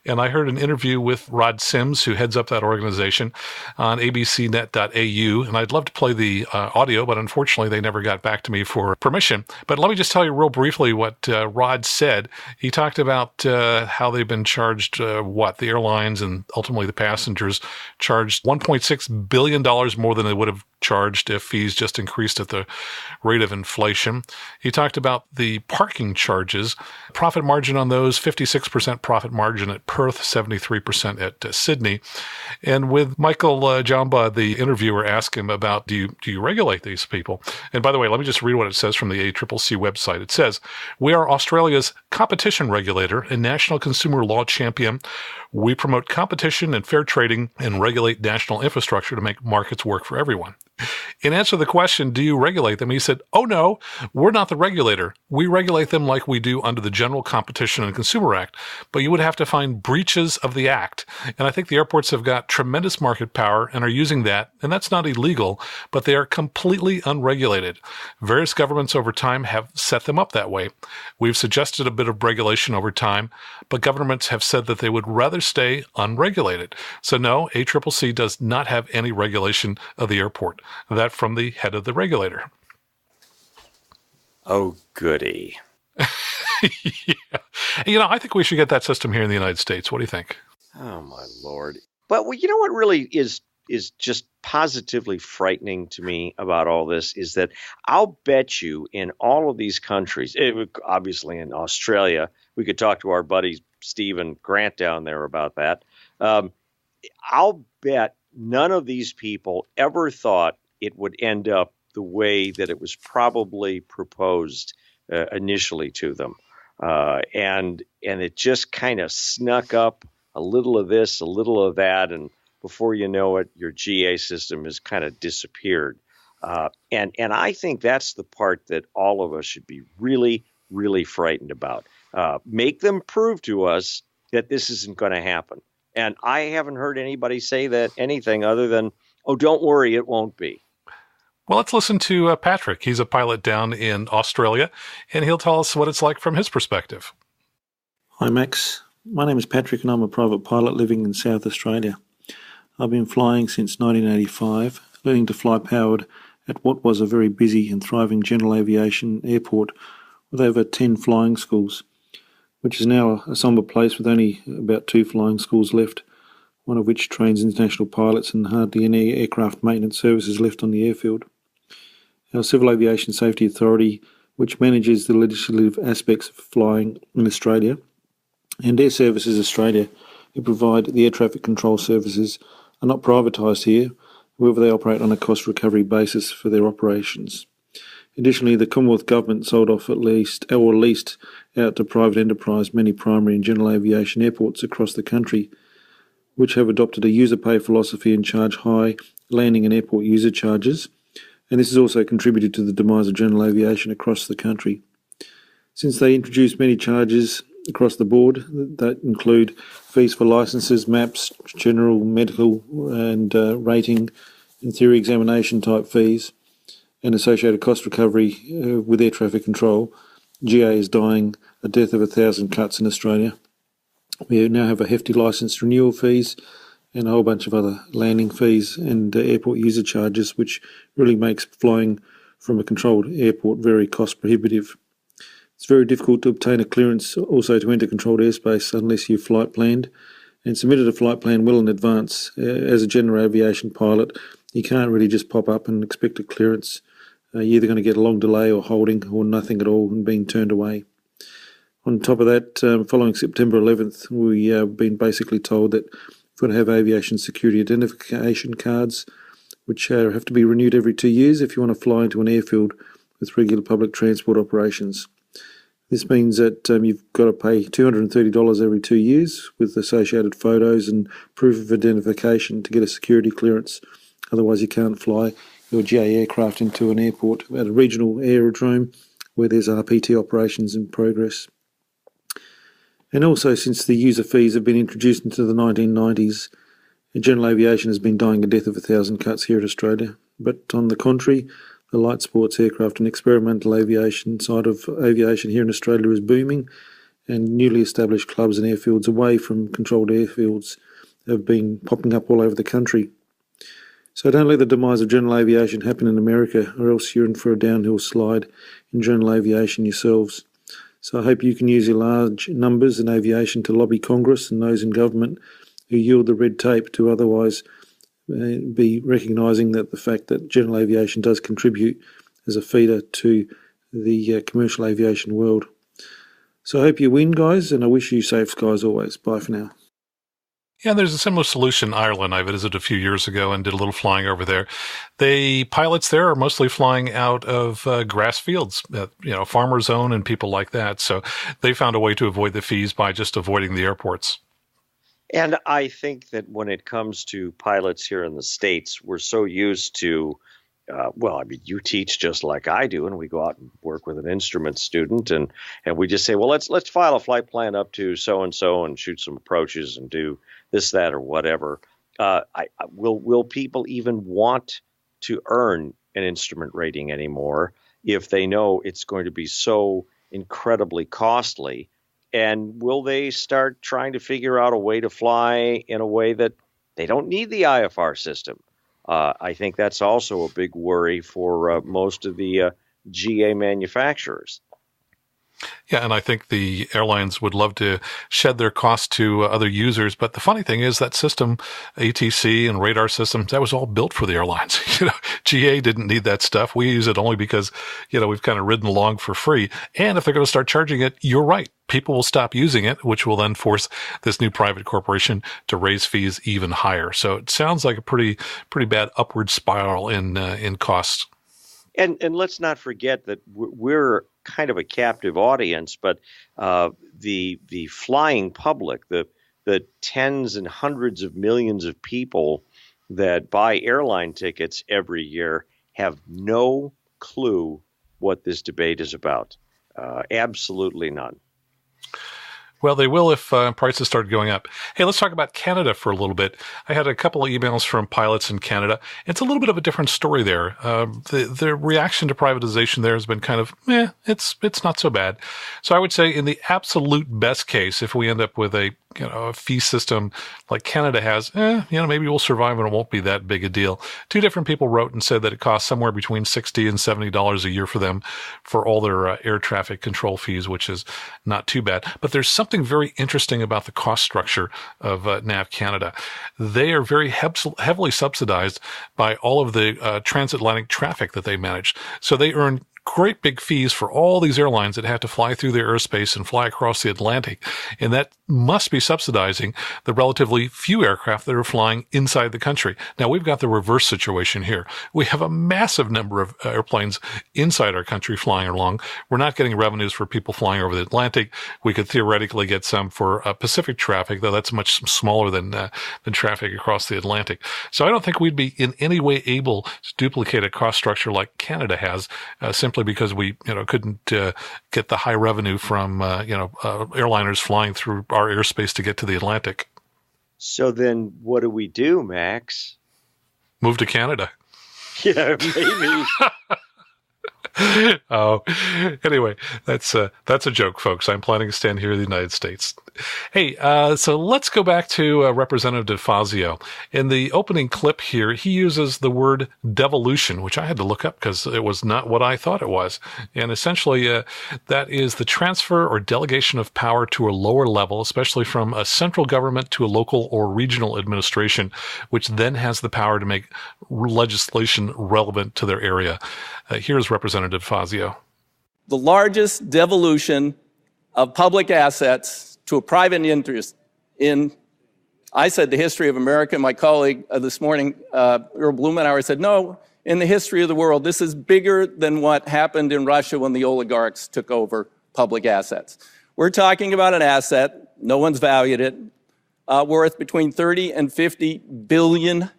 And I heard an interview with Rod Sims, who heads up that organization, on abcnet.au. And I'd love to play the audio, but unfortunately they never got back to me for permission. But let me just tell you real briefly what Rod said. He talked about how they've been charged, the airlines and ultimately the passengers charged $1.6 billion more than they would have charged if fees just increased at the rate of inflation. He talked about the parking charges, profit margin on those, 56% profit margin at Perth, 73% at Sydney. And with Michael Jamba, the interviewer, asked him about, do you regulate these people? And by the way, let me just read what it says from the ACCC website. It says, "We are Australia's competition regulator and national consumer law champion. We promote competition and fair trading and regulate national infrastructure to make markets work for everyone." In answer to the question, do you regulate them? He said, "Oh no, we're not the regulator. We regulate them like we do under the General Competition and Consumer Act, but you would have to find breaches of the act. And I think the airports have got tremendous market power and are using that, and that's not illegal, but they are completely unregulated. Various governments over time have set them up that way. We've suggested a bit of regulation over time, but governments have said that they would rather stay unregulated. So no, ACCC does not have any regulation of the airport." That from the head of the regulator. Oh, goody. Yeah. I think we should get that system here in the United States. What do you think? Oh, my Lord. But you know what really is just positively frightening to me about all this is that I'll bet you in all of these countries, obviously in Australia, we could talk to our buddy Stephen Grant down there about that. I'll bet none of these people ever thought it would end up the way that it was probably proposed initially to them. And it just kind of snuck up a little of this, a little of that, and before you know it, your GA system has kind of disappeared. And I think that's the part that all of us should be really, really frightened about. Make them prove to us that this isn't going to happen. And I haven't heard anybody say that anything other than, "Oh, don't worry, it won't be." Well, let's listen to Patrick. He's a pilot down in Australia, and he'll tell us what it's like from his perspective. Hi Max, my name is Patrick and I'm a private pilot living in South Australia. I've been flying since 1985, learning to fly powered at what was a very busy and thriving general aviation airport with over 10 flying schools, which is now a sombre place with only about 2 flying schools left, one of which trains international pilots and hardly any aircraft maintenance services left on the airfield. Our Civil Aviation Safety Authority, which manages the legislative aspects of flying in Australia, and Air Services Australia, who provide the air traffic control services, are not privatised here. However, they operate on a cost recovery basis for their operations. Additionally, the Commonwealth Government sold off leased out to private enterprise many primary and general aviation airports across the country, which have adopted a user pay philosophy and charge high landing and airport user charges, and this has also contributed to the demise of general aviation across the country. Since they introduced many charges across the board that include fees for licences, maps, general, medical and rating and theory examination type fees, and associated cost recovery with air traffic control, GA is dying a death of 1,000 cuts in Australia. We now have a hefty licence renewal fees and a whole bunch of other landing fees and airport user charges, which really makes flying from a controlled airport very cost prohibitive. It's very difficult to obtain a clearance also to enter controlled airspace unless you've flight planned and submitted a flight plan well in advance. As a general aviation pilot, you can't really just pop up and expect a clearance. You're either going to get a long delay or holding or nothing at all and being turned away. On top of that, following September 11th, we have been basically told that we're going to have aviation security identification cards, which have to be renewed every 2 years if you want to fly into an airfield with regular public transport operations. This means that you've got to pay $230 every 2 years with associated photos and proof of identification to get a security clearance. Otherwise, you can't fly your GA aircraft into an airport at a regional aerodrome where there's RPT operations in progress. And also, since the user fees have been introduced into the 1990s, general aviation has been dying a death of 1,000 cuts here in Australia. But on the contrary, the light sports aircraft and experimental aviation side of aviation here in Australia is booming, and newly established clubs and airfields away from controlled airfields have been popping up all over the country. So don't let the demise of general aviation happen in America, or else you're in for a downhill slide in general aviation yourselves. So I hope you can use your large numbers in aviation to lobby Congress and those in government who yield the red tape to otherwise be recognising that the fact that general aviation does contribute as a feeder to the commercial aviation world. So I hope you win, guys, and I wish you safe skies always. Bye for now. Yeah, there's a similar solution in Ireland. I visited a few years ago and did a little flying over there. The pilots there are mostly flying out of grass fields, farmer zone and people like that. So they found a way to avoid the fees by just avoiding the airports. And I think that when it comes to pilots here in the States, we're so used to, you teach just like I do, and we go out and work with an instrument student, and we just say, well, let's file a flight plan up to so-and-so and shoot some approaches and do this, that, or whatever. Will people even want to earn an instrument rating anymore if they know it's going to be so incredibly costly? And will they start trying to figure out a way to fly in a way that they don't need the IFR system? I think that's also a big worry for most of the GA manufacturers. Yeah, and I think the airlines would love to shed their costs to other users. But the funny thing is that system, ATC and radar systems, that was all built for the airlines. GA didn't need that stuff. We use it only because, we've kind of ridden along for free. And if they're going to start charging it, you're right. People will stop using it, which will then force this new private corporation to raise fees even higher. So it sounds like a pretty bad upward spiral in costs. And let's not forget that we're kind of a captive audience, but the flying public, the tens and hundreds of millions of people that buy airline tickets every year have no clue what this debate is about. Absolutely none. Well, they will if prices start going up. Hey, let's talk about Canada for a little bit. I had a couple of emails from pilots in Canada. It's a little bit of a different story there. The reaction to privatization there has been kind of, it's not so bad. So I would say in the absolute best case, if we end up with a fee system like Canada has, maybe we'll survive and it won't be that big a deal. Two different people wrote and said that it costs somewhere between $60 and $70 a year for them for all their air traffic control fees, which is not too bad. But there's something very interesting about the cost structure of NAV Canada. They are very heavily subsidized by all of the transatlantic traffic that they manage. So they earn great big fees for all these airlines that have to fly through their airspace and fly across the Atlantic. And that must be subsidizing the relatively few aircraft that are flying inside the country. Now, we've got the reverse situation here. We have a massive number of airplanes inside our country flying along. We're not getting revenues for people flying over the Atlantic. We could theoretically get some for Pacific traffic, though that's much smaller than traffic across the Atlantic. So I don't think we'd be in any way able to duplicate a cost structure like Canada has, simply because we, couldn't get the high revenue from, airliners flying through our airspace to get to the Atlantic. So then what do we do, Max? Move to Canada. Yeah, maybe. Oh, anyway, that's a joke, folks. I'm planning to stand here in the United States. Hey, so let's go back to Representative DeFazio. In the opening clip here, he uses the word devolution, which I had to look up because it was not what I thought it was. And essentially, that is the transfer or delegation of power to a lower level, especially from a central government to a local or regional administration, which then has the power to make legislation relevant to their area. Here's Representative DeFazio. The largest devolution of public assets to a private interest in, I said, the history of America. My colleague this morning, Earl Blumenauer, said, no, in the history of the world, this is bigger than what happened in Russia when the oligarchs took over public assets. We're talking about an asset, no one's valued it, worth between 30 and $50 billion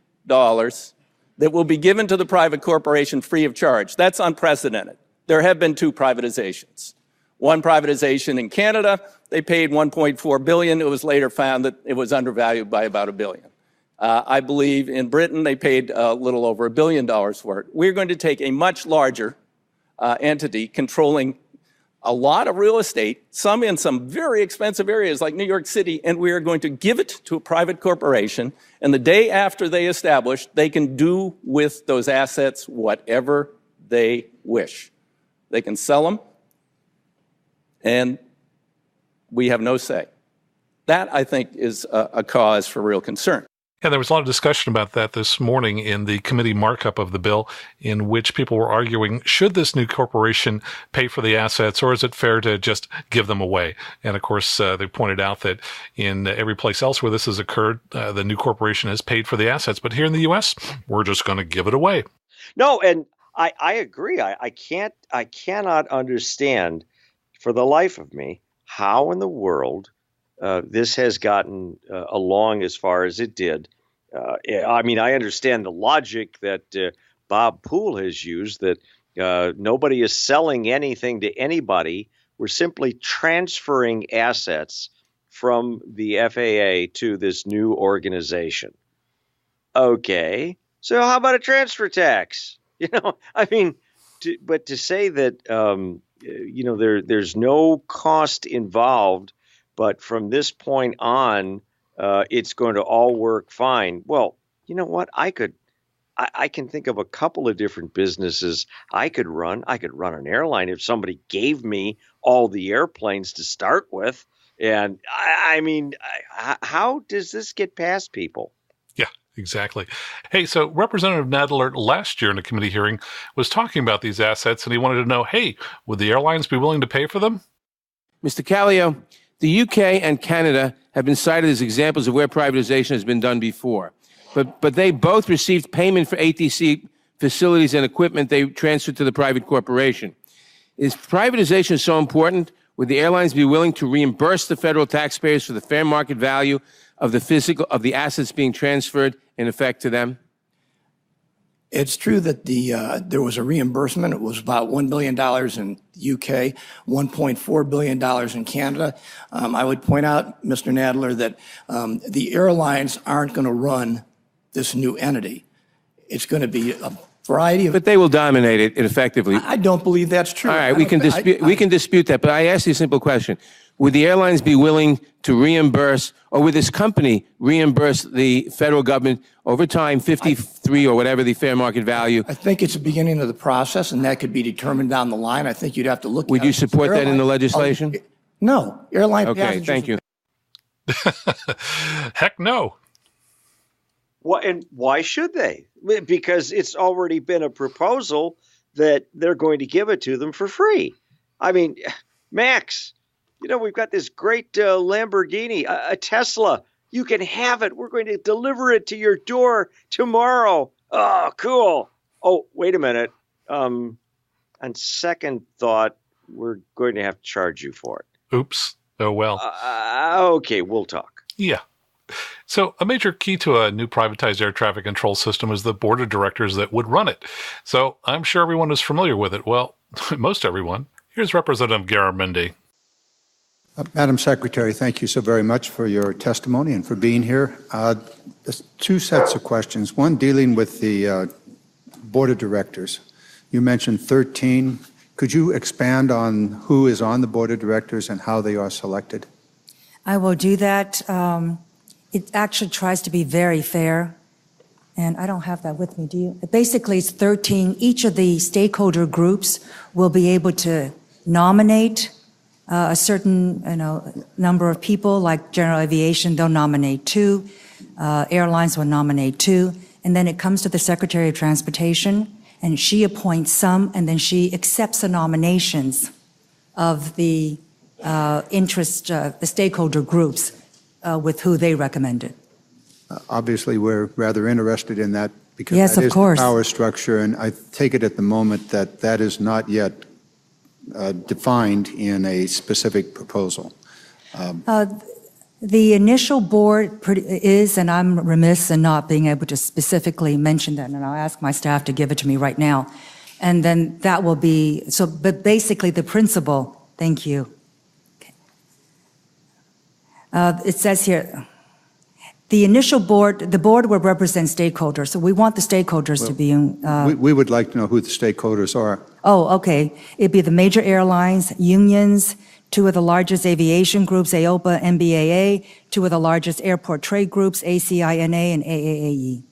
that will be given to the private corporation free of charge. That's unprecedented. There have been two privatizations. One privatization in Canada, they paid $1.4 billion. It was later found that it was undervalued by about $1 billion. I believe in Britain they paid a little over $1 billion for it. We're going to take a much larger entity controlling a lot of real estate, some in some very expensive areas like New York City, and we are going to give it to a private corporation. And the day after they establish, they can do with those assets whatever they wish. They can sell them, and we have no say. That, I think, is a cause for real concern. Yeah, there was a lot of discussion about that this morning in the committee markup of the bill, in which people were arguing, should this new corporation pay for the assets, or is it fair to just give them away? And of course, they pointed out that in every place else where this has occurred, the new corporation has paid for the assets. But here in the U.S., we're just going to give it away. No, and I agree. I cannot understand for the life of me how in the world this has gotten along as far as it did. I mean, I understand the logic that Bob Poole has used, that nobody is selling anything to anybody. We're simply transferring assets from the FAA to this new organization. Okay, so how about a transfer tax? You know, I mean, but to say that, you know, there's no cost involved, but from this point on, it's going to all work fine. Well, you know what? I can think of a couple of different businesses I could run. I could run an airline if somebody gave me all the airplanes to start with. And I mean, how does this get past people? Yeah, exactly. Hey, so Representative Nadler last year in a committee hearing was talking about these assets, and he wanted to know, hey, would the airlines be willing to pay for them? Mr. Callio, the UK and Canada have been cited as examples of where privatization has been done before. But they both received payment for ATC facilities and equipment they transferred to the private corporation. Is privatization so important? Would the airlines be willing to reimburse the federal taxpayers for the fair market value of the assets being transferred in effect to them? It's true that there was a reimbursement. It was about $1 billion in the UK, $1.4 billion in Canada. I would point out, Mr. Nadler, that the airlines aren't going to run this new entity. It's going to be a variety of... But they will dominate it effectively. I don't believe that's true. All right, we can dispute that, but I ask you a simple question. Would the airlines be willing to reimburse, or would this company reimburse the federal government over time, 53 or whatever the fair market value? I think it's the beginning of the process, and that could be determined down the line. I think you'd have to look at it. Would you support that in the legislation? No. Airline passengers... Okay, thank you. Heck no. Well, and why should they? Because it's already been a proposal that they're going to give it to them for free. I mean, Max, you know, we've got this great Lamborghini, a Tesla. You can have it. We're going to deliver it to your door tomorrow. Oh, cool. Oh, wait a minute. On second thought, we're going to have to charge you for it. Oops. Oh, well. Okay, we'll talk. Yeah. So a major key to a new privatized air traffic control system is the board of directors that would run it. So I'm sure everyone is familiar with it. Well, most everyone. Here's Representative Garamendi. Madam Secretary, thank you so very much for your testimony and for being here. There's two sets of questions. One dealing with the board of directors. You mentioned 13. Could you expand on who is on the board of directors and how they are selected? I will do that. It actually tries to be very fair. And I don't have that with me, do you? Basically, it's 13. Each of the stakeholder groups will be able to nominate a certain number of people, like General Aviation, they'll nominate 2. Airlines will nominate 2. And then it comes to the Secretary of Transportation, and she appoints some, and then she accepts the nominations of the the stakeholder groups with who they recommended. Obviously, we're rather interested in that because yes, that is the power structure, and I take it at the moment that that is not yet defined in a specific proposal. The initial board is, and I'm remiss in not being able to specifically mention that, and I'll ask my staff to give it to me right now. And then that will be, so, but basically the principle, thank you. Okay. It says here, The initial board, the board would represent stakeholders, so we want the stakeholders to be in. We would like to know who the stakeholders are. Oh, okay. It'd be the major airlines, unions, two of the largest aviation groups, AOPA, NBAA, two of the largest airport trade groups, ACINA and AAAE.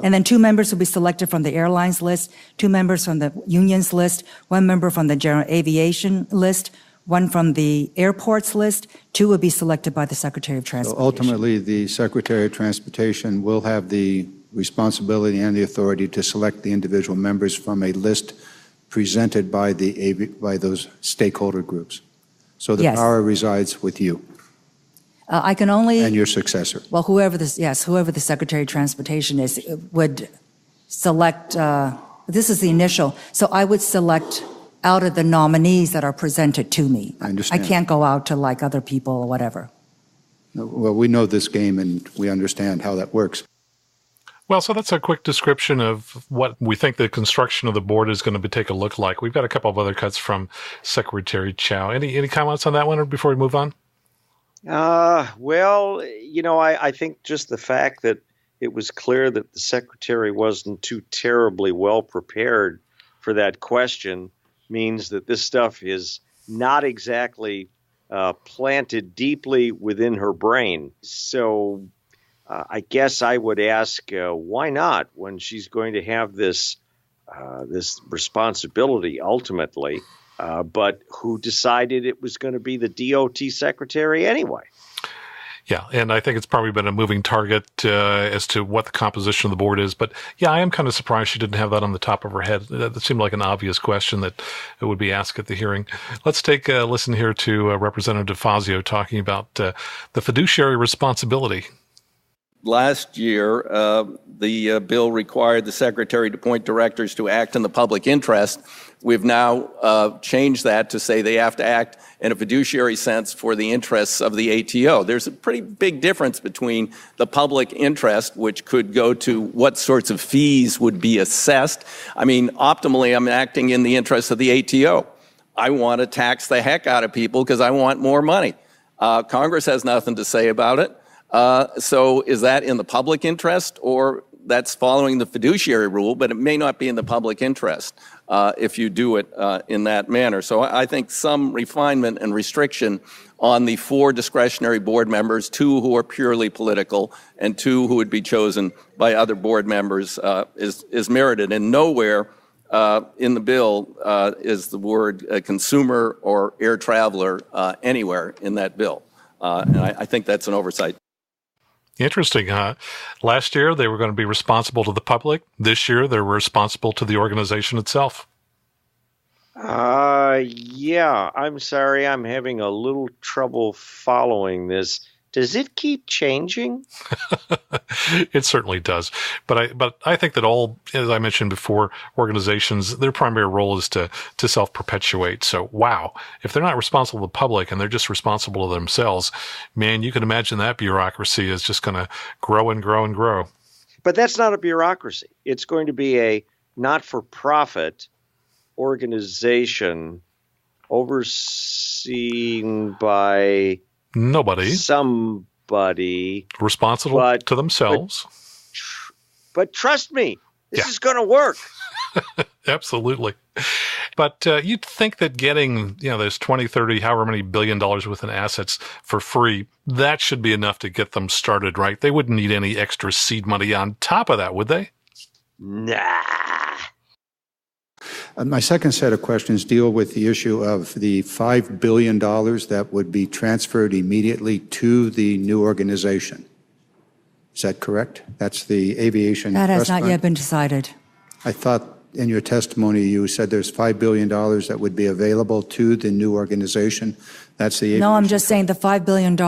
And then 2 members will be selected from the airlines list, 2 members from the unions list, 1 member from the general aviation list, 1 from the airports list, 2 will be selected by the Secretary of So Transportation. ultimately, the Secretary of Transportation will have the responsibility and the authority to select the individual members from a list presented by by those stakeholder groups. So the Yes. power resides with you I can only. and your successor. Well, whoever the Secretary of Transportation is would select, this is the initial, so I would select out of the nominees that are presented to me. I understand. I can't go out to like other people or whatever. Well, we know this game and we understand how that works. Well, so that's a quick description of what we think the construction of the board is going to take a look like. We've got a couple of other cuts from Secretary Chow. Any comments on that one or before we move on? Well, I think just the fact that it was clear that the secretary wasn't too terribly well prepared for that question means that this stuff is not exactly planted deeply within her brain. So I guess I would ask, why not, when she's going to have this responsibility ultimately? But who decided it was going to be the DOT secretary anyway? Yeah, and I think it's probably been a moving target as to what the composition of the board is. But yeah, I am kind of surprised she didn't have that on the top of her head. That seemed like an obvious question that would be asked at the hearing. Let's take a listen here to Representative Fazio talking about the fiduciary responsibility. Last year, the bill required the secretary to appoint directors to act in the public interest. We've now changed that to say they have to act in a fiduciary sense for the interests of the ATO. There's a pretty big difference between the public interest, which could go to what sorts of fees would be assessed. I mean, optimally, I'm acting in the interests of the ATO. I want to tax the heck out of people because I want more money. Congress has nothing to say about it. So is that in the public interest, or that's following the fiduciary rule, but it may not be in the public interest if you do it in that manner. So I think some refinement and restriction on the 4 discretionary board members, 2 who are purely political and 2 who would be chosen by other board members is merited. And nowhere in the bill is the word consumer or air traveler anywhere in that bill. And I think that's an oversight. Interesting, huh? Last year, they were going to be responsible to the public. This year, they were responsible to the organization itself. Yeah, I'm sorry. I'm having a little trouble following this. Does it keep changing? It certainly does. But I think that all, as I mentioned before, organizations, their primary role is to self-perpetuate. So, wow, if they're not responsible to the public and they're just responsible to themselves, man, you can imagine that bureaucracy is just going to grow and grow and grow. But that's not a bureaucracy. It's going to be a not-for-profit organization overseen by somebody responsible to themselves. But trust me, this is going to work. Absolutely. But you'd think that getting, those 20, 30, however many $1 billion worth in assets for free, that should be enough to get them started, right? They wouldn't need any extra seed money on top of that, would they? Nah. My second set of questions deal with the issue of the $5 billion that would be transferred immediately to the new organization. Is that correct? That's the Aviation That has Trust not Fund? yet been decided. I thought in your testimony you said there's $5 billion that would be available to the new organization. That's the Aviation. No, I'm just saying the $5 billion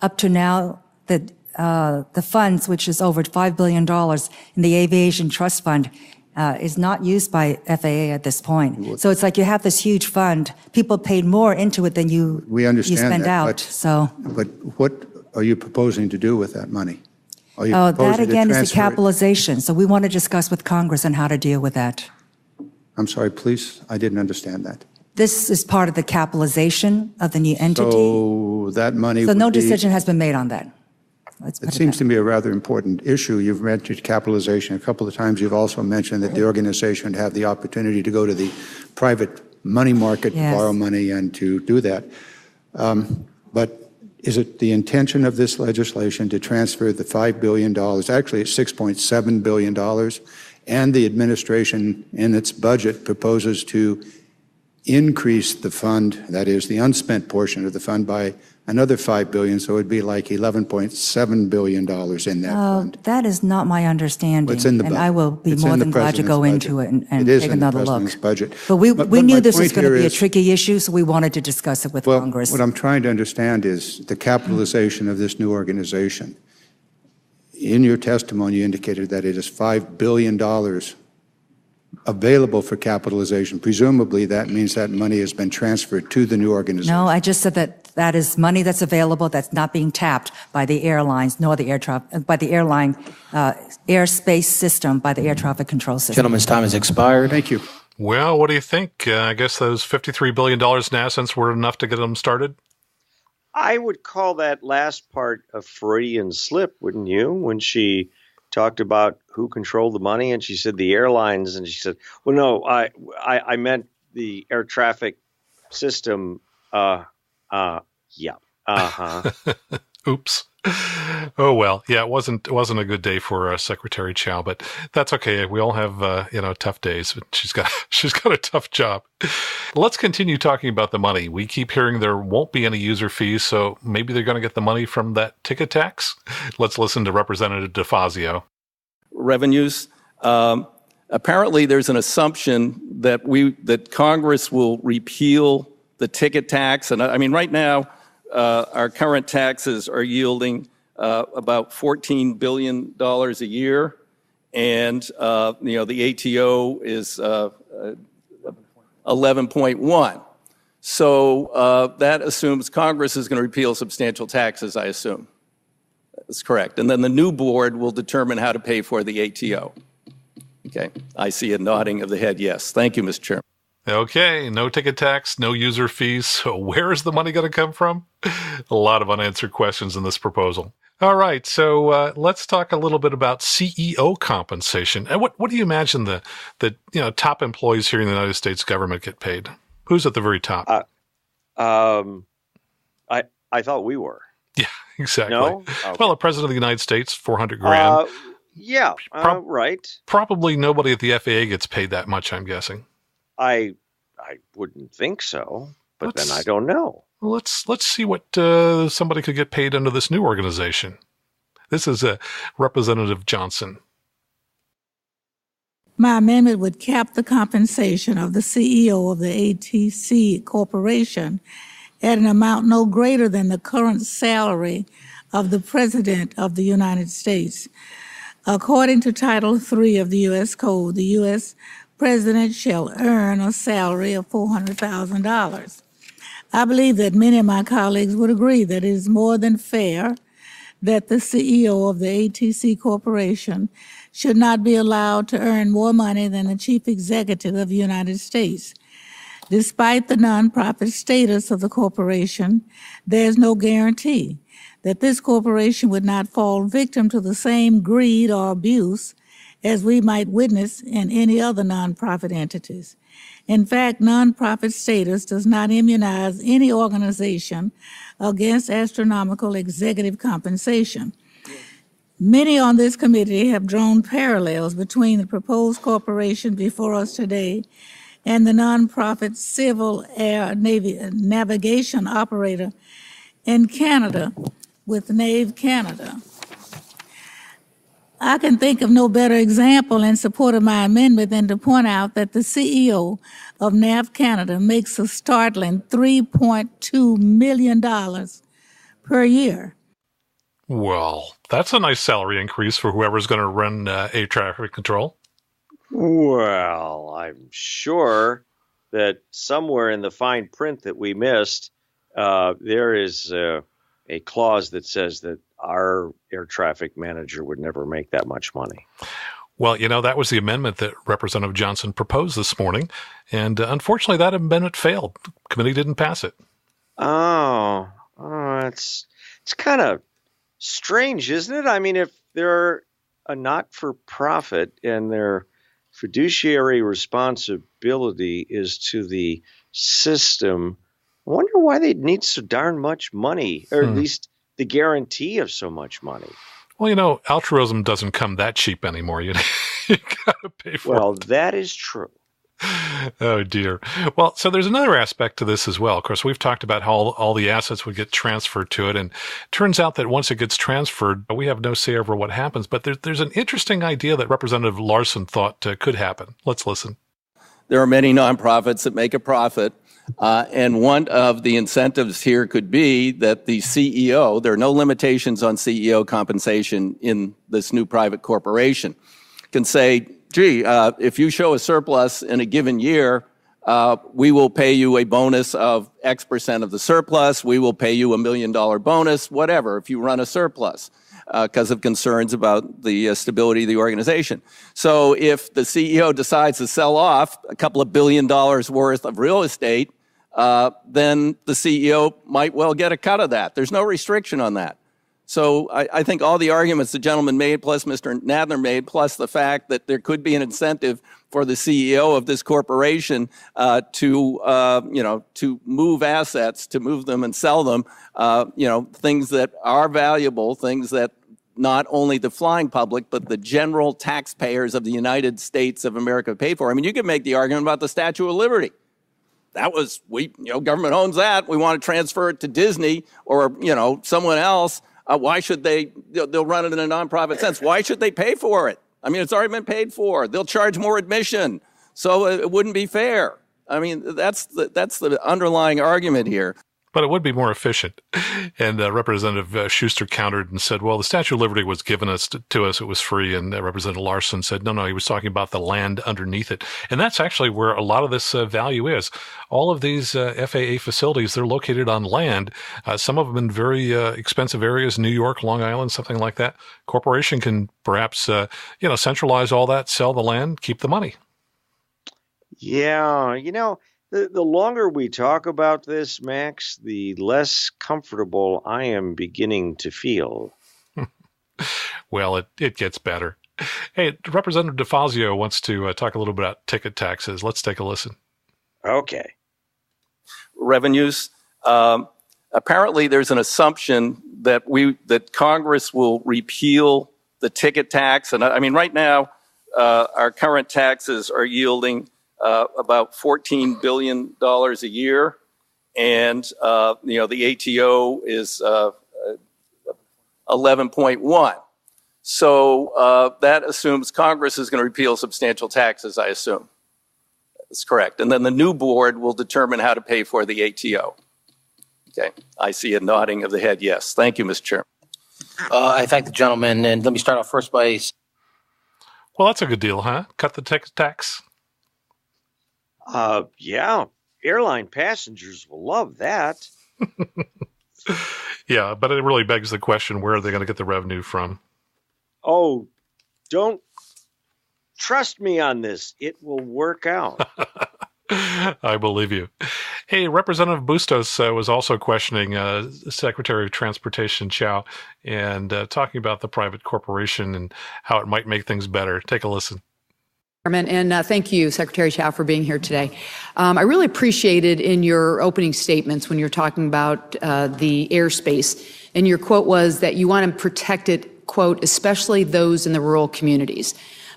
up to now, the funds, which is over $5 billion in the Aviation Trust Fund, is not used by FAA at this point. So it's like you have this huge fund. People paid more into it than you spend out. But what are you proposing to do with that money? That again is the capitalization. So we want to discuss with Congress on how to deal with that. I'm sorry, please. I didn't understand that. This is part of the capitalization of the new entity. So that money So would no be- decision has been made on that. Let's put It seems that. to me a rather important issue. You've mentioned capitalization a couple of times. You've also mentioned that the organization would have the opportunity to go to the private money market to Yes. borrow money and to do that. But is it the intention of this legislation to transfer the $5 billion, actually it's $6.7 billion, and the administration in its budget proposes to increase the fund, that is the unspent portion of the fund, by another $5 billion, so it would be like $11.7 billion in that fund. That is not my understanding. It's in the and budget. I will be It's more in the than glad to go president's into budget. it and It is take in the another look. president's budget. But we my knew this was point going to here be a is- tricky issue, so we wanted to discuss it with Well, Congress. what I'm trying to understand is the capitalization of this new organization. In your testimony, you indicated that it is $5 billion available for capitalization. Presumably, that means that money has been transferred to the new organization. No, I just said that is money that's available that's not being tapped by the airlines nor the by the airline airspace system, by the air traffic control system. Gentleman's time has expired. Thank you. Well, what do you think? I guess those $53 billion in assets were enough to get them started? I would call that last part a Freudian slip, wouldn't you? When she talked about who controlled the money, and she said the airlines, and she said, "Well, no, I meant the air traffic system." Yeah. Oops. Oh, well, yeah, it wasn't a good day for Secretary Chow, but that's okay. We all have, tough days, but she's got a tough job. Let's continue talking about the money. We keep hearing there won't be any user fees, so maybe they're going to get the money from that ticket tax. Let's listen to Representative DeFazio. Revenues. Apparently, there's an assumption that Congress will repeal the ticket tax. And I mean, right now, our current taxes are yielding about $14 billion a year. And, the ATO is 11.1. So that assumes Congress is going to repeal substantial taxes, I assume. That's correct. And then the new board will determine how to pay for the ATO. Okay. I see a nodding of the head. Yes. Thank you, Mr. Chairman. Okay, no ticket tax, no user fees. So where is the money going to come from? A lot of unanswered questions in this proposal. All right, so let's talk a little bit about CEO compensation. And what do you imagine the top employees here in the United States government get paid? Who's at the very top? I thought we were. Yeah, exactly. No? Okay. Well, the president of the United States, $400,000. Yeah, right. Probably nobody at the FAA gets paid that much, I'm guessing. I wouldn't think so, but then I don't know. Let's see what somebody could get paid under this new organization. This is Representative Johnson. My amendment would cap the compensation of the CEO of the ATC Corporation at an amount no greater than the current salary of the President of the United States. According to Title III of the U.S. Code, the U.S. President shall earn a salary of $400,000. I believe that many of my colleagues would agree that it is more than fair that the CEO of the ATC Corporation should not be allowed to earn more money than the Chief Executive of the United States. Despite the nonprofit status of the corporation, there is no guarantee that this corporation would not fall victim to the same greed or abuse as we might witness in any other nonprofit entities. In fact, nonprofit status does not immunize any organization against astronomical executive compensation. Many on this committee have drawn parallels between the proposed corporation before us today and the nonprofit civil air navigation operator in Canada with Nave Canada. I can think of no better example in support of my amendment than to point out that the CEO of NAV Canada makes a startling $3.2 million per year. Well, that's a nice salary increase for whoever's going to run air traffic control. Well, I'm sure that somewhere in the fine print that we missed, there is a clause that says that our air traffic manager would never make that much money. Well, that was the amendment that Representative Johnson proposed this morning. And unfortunately, that amendment failed. The committee didn't pass it. Oh, it's kind of strange, isn't it? I mean, if they're a not-for-profit and their fiduciary responsibility is to the system, I wonder why they'd need so darn much money, or at least the guarantee of so much money. Well, altruism doesn't come that cheap anymore. You gotta pay for it. Well, that is true. Oh, dear. Well, so there's another aspect to this as well. Of course, we've talked about how all the assets would get transferred to it. And it turns out that once it gets transferred, we have no say over what happens. But there's an interesting idea that Representative Larson thought could happen. Let's listen. There are many nonprofits that make a profit. And one of the incentives here could be that the CEO, there are no limitations on CEO compensation in this new private corporation, can say, gee, if you show a surplus in a given year, we will pay you a bonus of X percent of the surplus. We will pay you $1 million bonus, whatever, if you run a surplus, because of concerns about the stability of the organization. So if the CEO decides to sell off a couple of $1 billion worth of real estate, then the CEO might well get a cut of that. There's no restriction on that. So I think all the arguments the gentleman made, plus Mr. Nadler made, plus the fact that there could be an incentive for the CEO of this corporation to move assets, to move them and sell them, things that are valuable, things that not only the flying public, but the general taxpayers of the United States of America pay for. I mean, you could make the argument about the Statue of Liberty. That was, government owns that. We want to transfer it to Disney or, someone else. Why should they'll run it in a nonprofit sense. Why should they pay for it? I mean, it's already been paid for. They'll charge more admission. So it wouldn't be fair. I mean, that's the underlying argument here. But it would be more efficient. And Representative Schuster countered and said, well, the Statue of Liberty was given to us. It was free. And Representative Larson said, no, he was talking about the land underneath it. And that's actually where a lot of this value is. All of these FAA facilities, they're located on land. Some of them in very expensive areas, New York, Long Island, something like that. Corporation can perhaps, centralize all that, sell the land, keep the money. Yeah, the longer we talk about this, Max, the less comfortable I am beginning to feel. Well, it gets better. Hey, Representative DeFazio wants to talk a little bit about ticket taxes. Let's take a listen. Okay. Revenues. Apparently, there's an assumption that Congress will repeal the ticket tax. And I mean, right now, our current taxes are yielding about $14 billion a year. And, the ATO is 11.1. So that assumes Congress is going to repeal substantial taxes, I assume. That's correct. And then the new board will determine how to pay for the ATO. Okay. I see a nodding of the head. Yes. Thank you, Mr. Chairman. I thank the gentleman. And let me start off first by... Well, that's a good deal, huh? Cut the ticket tax. Yeah, airline passengers will love that. Yeah, but it really begs the question, where are they going to get the revenue from? Oh, don't trust me on this. It will work out. I believe you. Hey, Representative Bustos was also questioning Secretary of Transportation Chow and talking about the private corporation and how it might make things better. Take a listen. And thank you, Secretary Chow, for being here today. I really appreciated in your opening statements when you're talking about the airspace, and your quote was that you want to protect it, quote, especially those in the rural communities.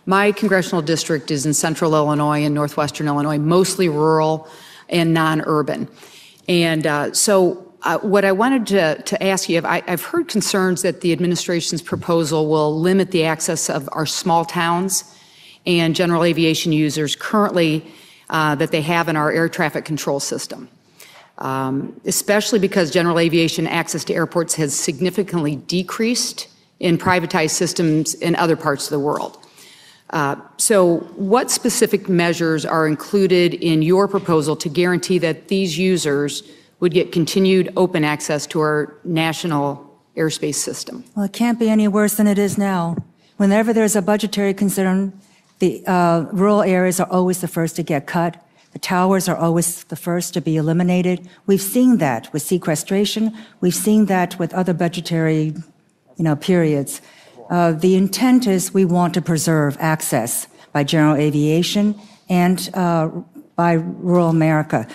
My congressional district is in central Illinois and northwestern Illinois, mostly rural and non-urban. And so what I wanted to ask you, I've heard concerns that the administration's proposal will limit the access of our small towns and general aviation users currently that they have in our air traffic control system, especially because general aviation access to airports has significantly decreased in privatized systems in other parts of the world. So what specific measures are included in your proposal to guarantee that these users would get continued open access to our national airspace system? Well, it can't be any worse than it is now. Whenever there's a budgetary concern, the rural areas are always the first to get cut. The towers are always the first to be eliminated. We've seen that with sequestration. We've seen that with other budgetary, periods. The intent is we want to preserve access by general aviation and by rural America.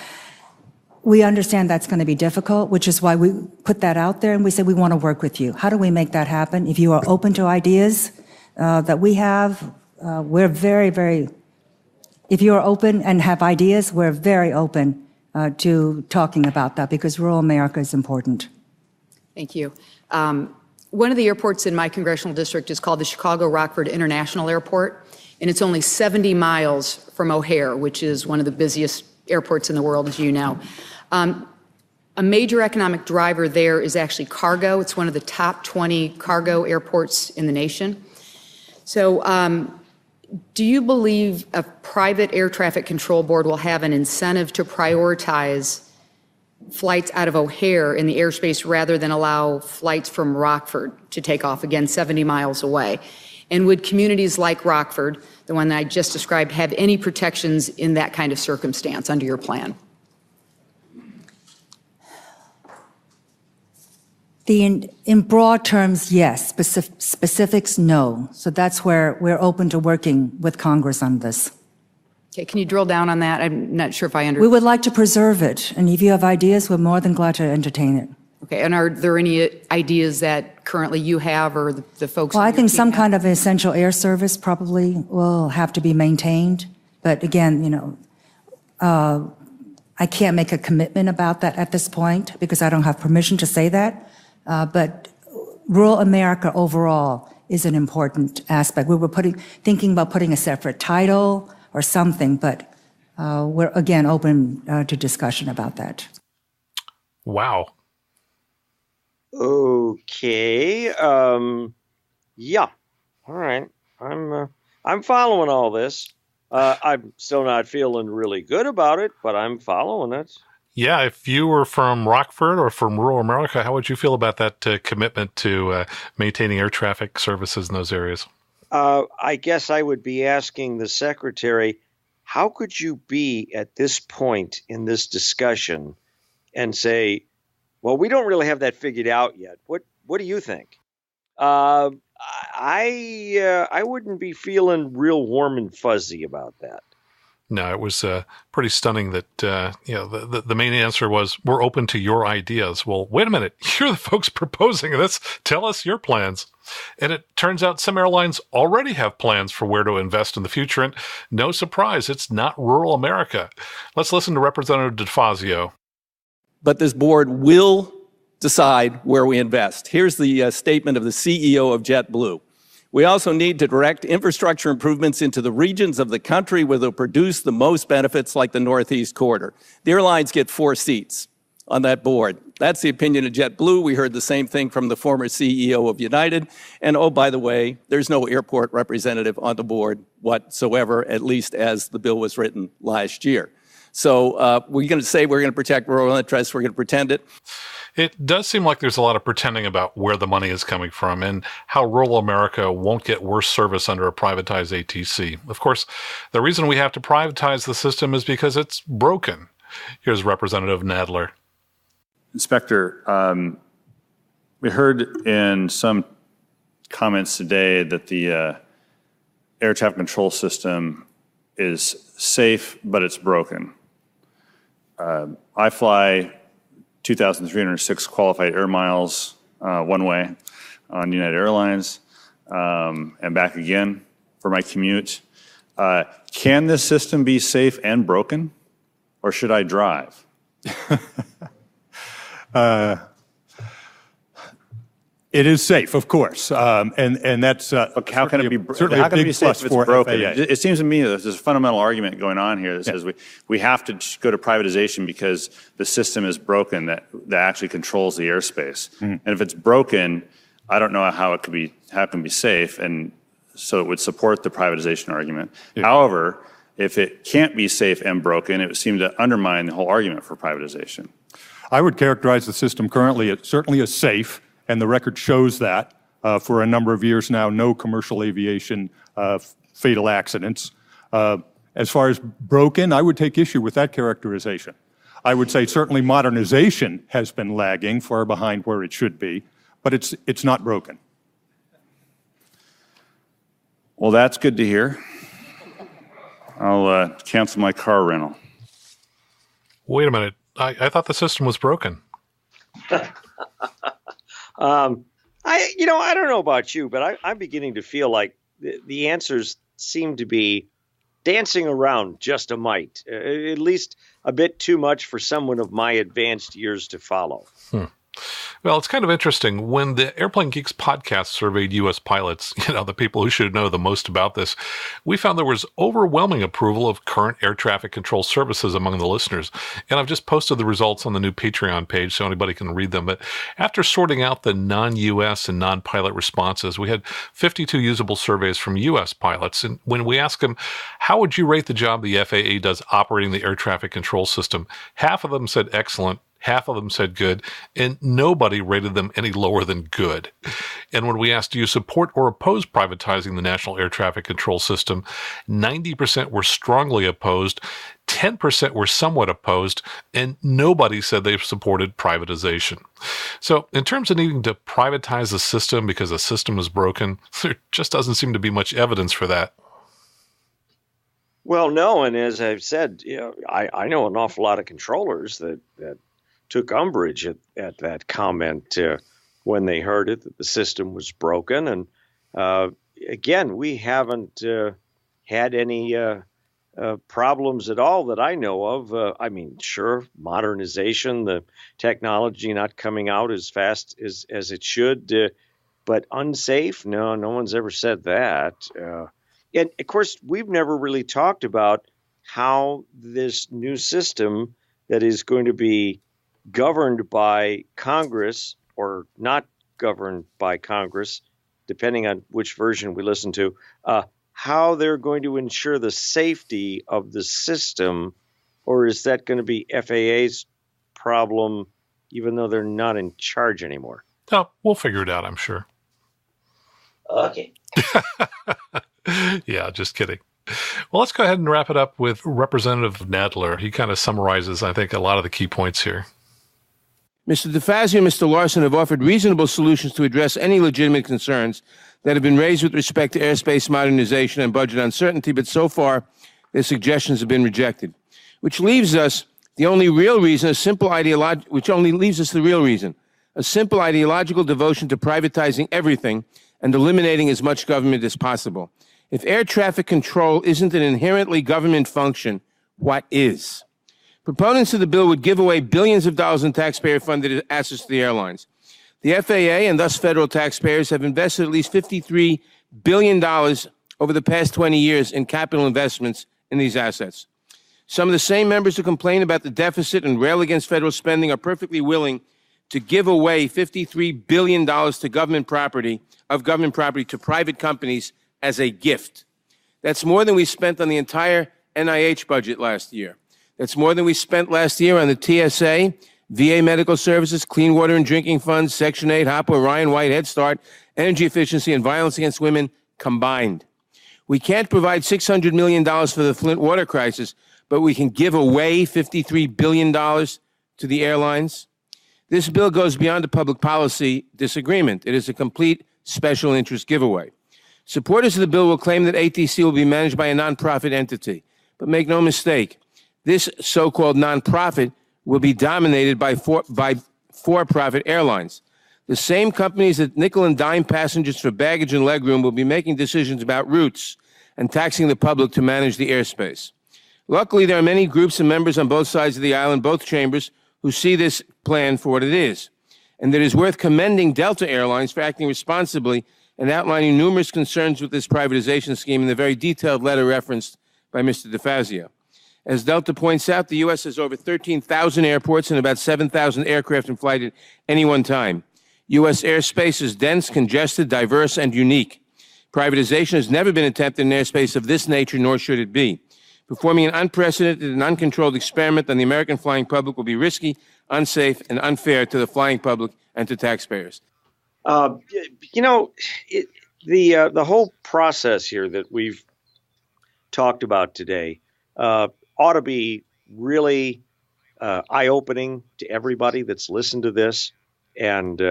We understand that's going to be difficult, which is why we put that out there and we said we want to work with you. How do we make that happen? If you are open to ideas that we have, we're very, very, if you are open and have ideas, we're very open to talking about that because rural America is important. Thank you. One of the airports in my congressional district is called the Chicago Rockford International Airport, and it's only 70 miles from O'Hare, which is one of the busiest airports in the world, as you know. A major economic driver there is actually cargo. It's one of the top 20 cargo airports in the nation. So do you believe a private air traffic control board will have an incentive to prioritize flights out of O'Hare in the airspace rather than allow flights from Rockford to take off, again, 70 miles away? And would communities like Rockford, the one that I just described, have any protections in that kind of circumstance under your plan? In broad terms, yes. Specifics, no. So that's where we're open to working with Congress on this. Okay, can you drill down on that? I'm not sure if I understand. We would like to preserve it, and if you have ideas, we're more than glad to entertain it. Okay, and are there any ideas that currently you have or the folks? Well, I think some kind of essential air service probably will have to be maintained. But again, I can't make a commitment about that at this point because I don't have permission to say that. But rural America overall is an important aspect. We were thinking about putting a separate title or something, but we're again open to discussion about that. Wow. Okay. Yeah. All right. I'm following all this. I'm still not feeling really good about it, but I'm following it. Yeah, if you were from Rockford or from rural America, how would you feel about that commitment to maintaining air traffic services in those areas? I guess I would be asking the Secretary, how could you be at this point in this discussion and say, well, we don't really have that figured out yet. What do you think? I wouldn't be feeling real warm and fuzzy about that. No, it was pretty stunning that the main answer was, we're open to your ideas. Well, wait a minute. You're the folks proposing this. Tell us your plans. And it turns out some airlines already have plans for where to invest in the future. And no surprise, it's not rural America. Let's listen to Representative DeFazio. But this board will decide where we invest. Here's the statement of the CEO of JetBlue. We also need to direct infrastructure improvements into the regions of the country where they'll produce the most benefits, like the Northeast Corridor. The airlines get 4 seats on that board. That's the opinion of JetBlue. We heard the same thing from the former CEO of United. And oh, by the way, there's no airport representative on the board whatsoever, at least as the bill was written last year. So we're going to say we're going to protect rural interests. We're going to pretend it. It does seem like there's a lot of pretending about where the money is coming from and how rural America won't get worse service under a privatized ATC. Of course, the reason we have to privatize the system is because it's broken. Here's Representative Nadler. Inspector, we heard in some comments today that the air traffic control system is safe, but it's broken. I fly 2,306 qualified air miles one way on United Airlines and back again for my commute. Can this system be safe and broken, or should I drive? It is safe, of course, and that's how can it be certainly a big plus if it's for broken? FAA. It seems to me that there's a fundamental argument going on here that says we have to go to privatization because the system is broken that actually controls the airspace. And if it's broken, I don't know how it can be safe, and so it would support the privatization argument. However, if it can't be safe and broken, it would seem to undermine the whole argument for privatization. I would characterize the system currently, it certainly is safe, and the record shows that. for a number of years now, no commercial aviation fatal accidents. As far as broken, I would take issue with that characterization. I would say certainly modernization has been lagging, far behind where it should be, but it's not broken. Well, that's good to hear. I'll cancel my car rental. Wait a minute. I thought the system was broken. I don't know about you, but I'm beginning to feel like the answers seem to be dancing around just a mite, at least a bit too much for someone of my advanced years to follow. Well, it's kind of interesting. When the Airplane Geeks podcast surveyed U.S. pilots, the people who should know the most about this, we found there was overwhelming approval of current air traffic control services among the listeners. And I've just posted the results on the new Patreon page so anybody can read them. But after sorting out the non-U.S. and non-pilot responses, we had 52 usable surveys from U.S. pilots. And when we asked them, how would you rate the job the FAA does operating the air traffic control system? Half of them said excellent. Half of them said good, and nobody rated them any lower than good. And when we asked, do you support or oppose privatizing the National Air Traffic Control System, 90% were strongly opposed, 10% were somewhat opposed, and nobody said they supported privatization. So in terms of needing to privatize the system because the system is broken, there just doesn't seem to be much evidence for that. Well, no, and as I've said, I know an awful lot of controllers that took umbrage at that comment when they heard it, that the system was broken. And again, we haven't had any problems at all that I know of. Sure, modernization, the technology not coming out as fast as it should, but unsafe? No one's ever said that. And of course, we've never really talked about how this new system that is going to be governed by Congress or not governed by Congress, depending on which version we listen to, how they're going to ensure the safety of the system, or is that going to be FAA's problem, even though they're not in charge anymore? Oh, we'll figure it out, I'm sure. Okay. Yeah, just kidding. Well, let's go ahead and wrap it up with Representative Nadler. He kind of summarizes, I think, a lot of the key points here. Mr. DeFazio and Mr. Larson have offered reasonable solutions to address any legitimate concerns that have been raised with respect to airspace modernization and budget uncertainty, but so far their suggestions have been rejected, which leaves us the only real reason, a simple ideological devotion to privatizing everything and eliminating as much government as possible. If air traffic control isn't an inherently government function, what is? Proponents of the bill would give away billions of dollars in taxpayer-funded assets to the airlines. The FAA and thus federal taxpayers have invested at least $53 billion over the past 20 years in capital investments in these assets. Some of the same members who complain about the deficit and rail against federal spending are perfectly willing to give away $53 billion to government property to private companies as a gift. That's more than we spent on the entire NIH budget last year. That's more than we spent last year on the TSA, VA medical services, clean water and drinking funds, Section 8, HOPA, Orion White, Head Start, energy efficiency, and violence against women combined. We can't provide $600 million for the Flint water crisis, but we can give away $53 billion to the airlines. This bill goes beyond a public policy disagreement. It is a complete special interest giveaway. Supporters of the bill will claim that ATC will be managed by a nonprofit entity. But make no mistake, this so-called nonprofit will be dominated by for-profit airlines. The same companies that nickel and dime passengers for baggage and legroom will be making decisions about routes and taxing the public to manage the airspace. Luckily, there are many groups and members on both sides of the aisle in both chambers who see this plan for what it is, and that it is worth commending Delta Airlines for acting responsibly and outlining numerous concerns with this privatization scheme in the very detailed letter referenced by Mr. DeFazio. As Delta points out, the U.S. has over 13,000 airports and about 7,000 aircraft in flight at any one time. U.S. airspace is dense, congested, diverse, and unique. Privatization has never been attempted in airspace of this nature, nor should it be. Performing an unprecedented and uncontrolled experiment on the American flying public will be risky, unsafe, and unfair to the flying public and to taxpayers. You know, the whole process here that we've talked about today ought to be really eye-opening to everybody that's listened to this, and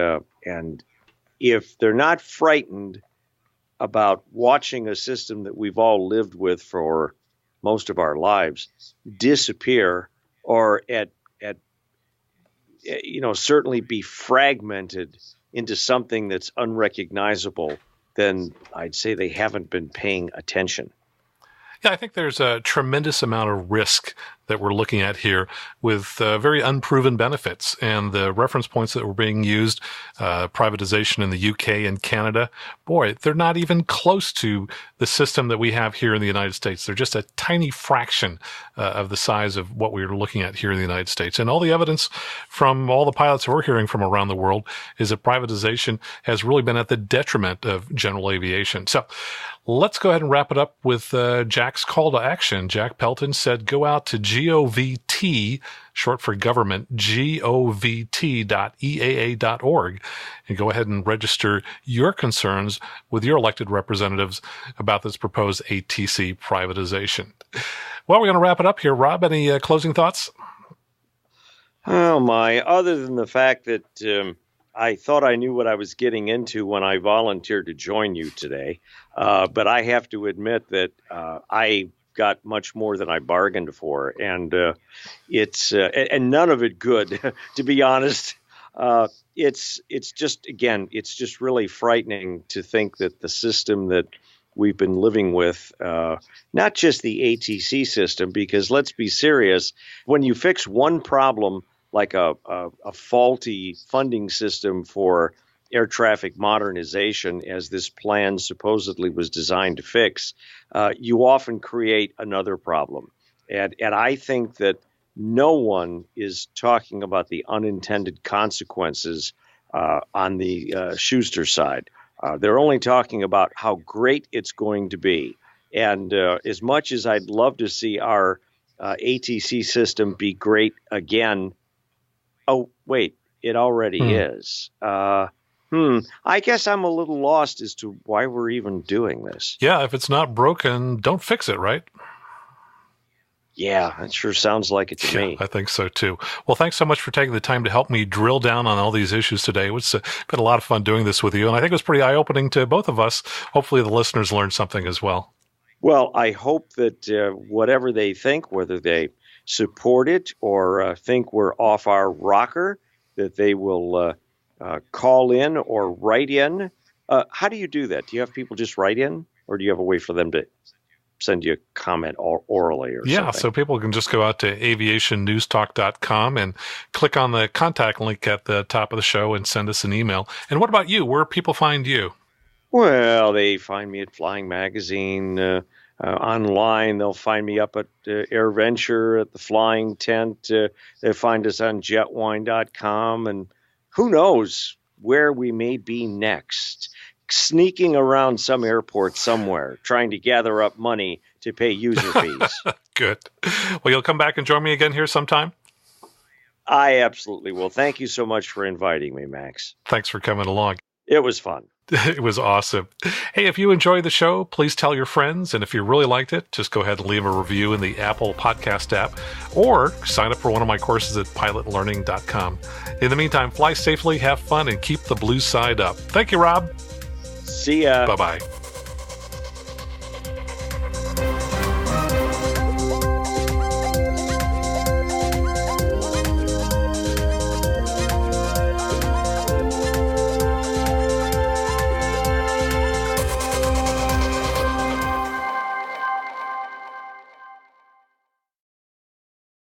if they're not frightened about watching a system that we've all lived with for most of our lives disappear, or at certainly be fragmented into something that's unrecognizable, then I'd say they haven't been paying attention. Yeah, I think there's a tremendous amount of risk that we're looking at here with very unproven benefits. And the reference points that were being used, privatization in the UK and Canada, boy, they're not even close to the system that we have here in the United States. They're just a tiny fraction of the size of what we're looking at here in the United States. And all the evidence from all the pilots we're hearing from around the world is that privatization has really been at the detriment of general aviation. So let's go ahead and wrap it up with Jack's call to action. Jack Pelton said, go out to GOVT, short for government, govt.eaa.org, and go ahead and register your concerns with your elected representatives about this proposed ATC privatization. Well, we're going to wrap it up here. Rob, any closing thoughts? Oh, my. Other than the fact that I thought I knew what I was getting into when I volunteered to join you today, but I have to admit that I got much more than I bargained for, and it's and none of it good, to be honest. It's just really frightening to think that the system that we've been living with, not just the ATC system, because let's be serious, when you fix one problem like a faulty funding system for air traffic modernization, as this plan supposedly was designed to fix, you often create another problem. And I think that no one is talking about the unintended consequences on the Schuster side. They're only talking about how great it's going to be. And as much as I'd love to see our ATC system be great again, oh, wait, it already is. I guess I'm a little lost as to why we're even doing this. Yeah, if it's not broken, don't fix it, right? Yeah, that sure sounds like it to me. I think so too. Well, thanks so much for taking the time to help me drill down on all these issues today. It's been a lot of fun doing this with you, and I think it was pretty eye-opening to both of us. Hopefully the listeners learned something as well. Well, I hope that whatever they think, whether they support it or think we're off our rocker, that they will call in or write in. How do you do that? Do you have people just write in, or do you have a way for them to send you a comment orally or something? Yeah, so people can just go out to aviationnewstalk.com and click on the contact link at the top of the show and send us an email. And what about you? Where do people find you? Well, they find me at Flying Magazine. Online, they'll find me up at AirVenture, at the Flying Tent. They'll find us on jetwine.com. And who knows where we may be next. Sneaking around some airport somewhere, trying to gather up money to pay user fees. Good. Well, you'll come back and join me again here sometime? I absolutely will. Thank you so much for inviting me, Max. Thanks for coming along. It was fun. It was awesome. Hey, if you enjoyed the show, please tell your friends. And if you really liked it, just go ahead and leave a review in the Apple Podcast app or sign up for one of my courses at pilotlearning.com. In the meantime, fly safely, have fun, and keep the blue side up. Thank you, Rob. See ya. Bye-bye.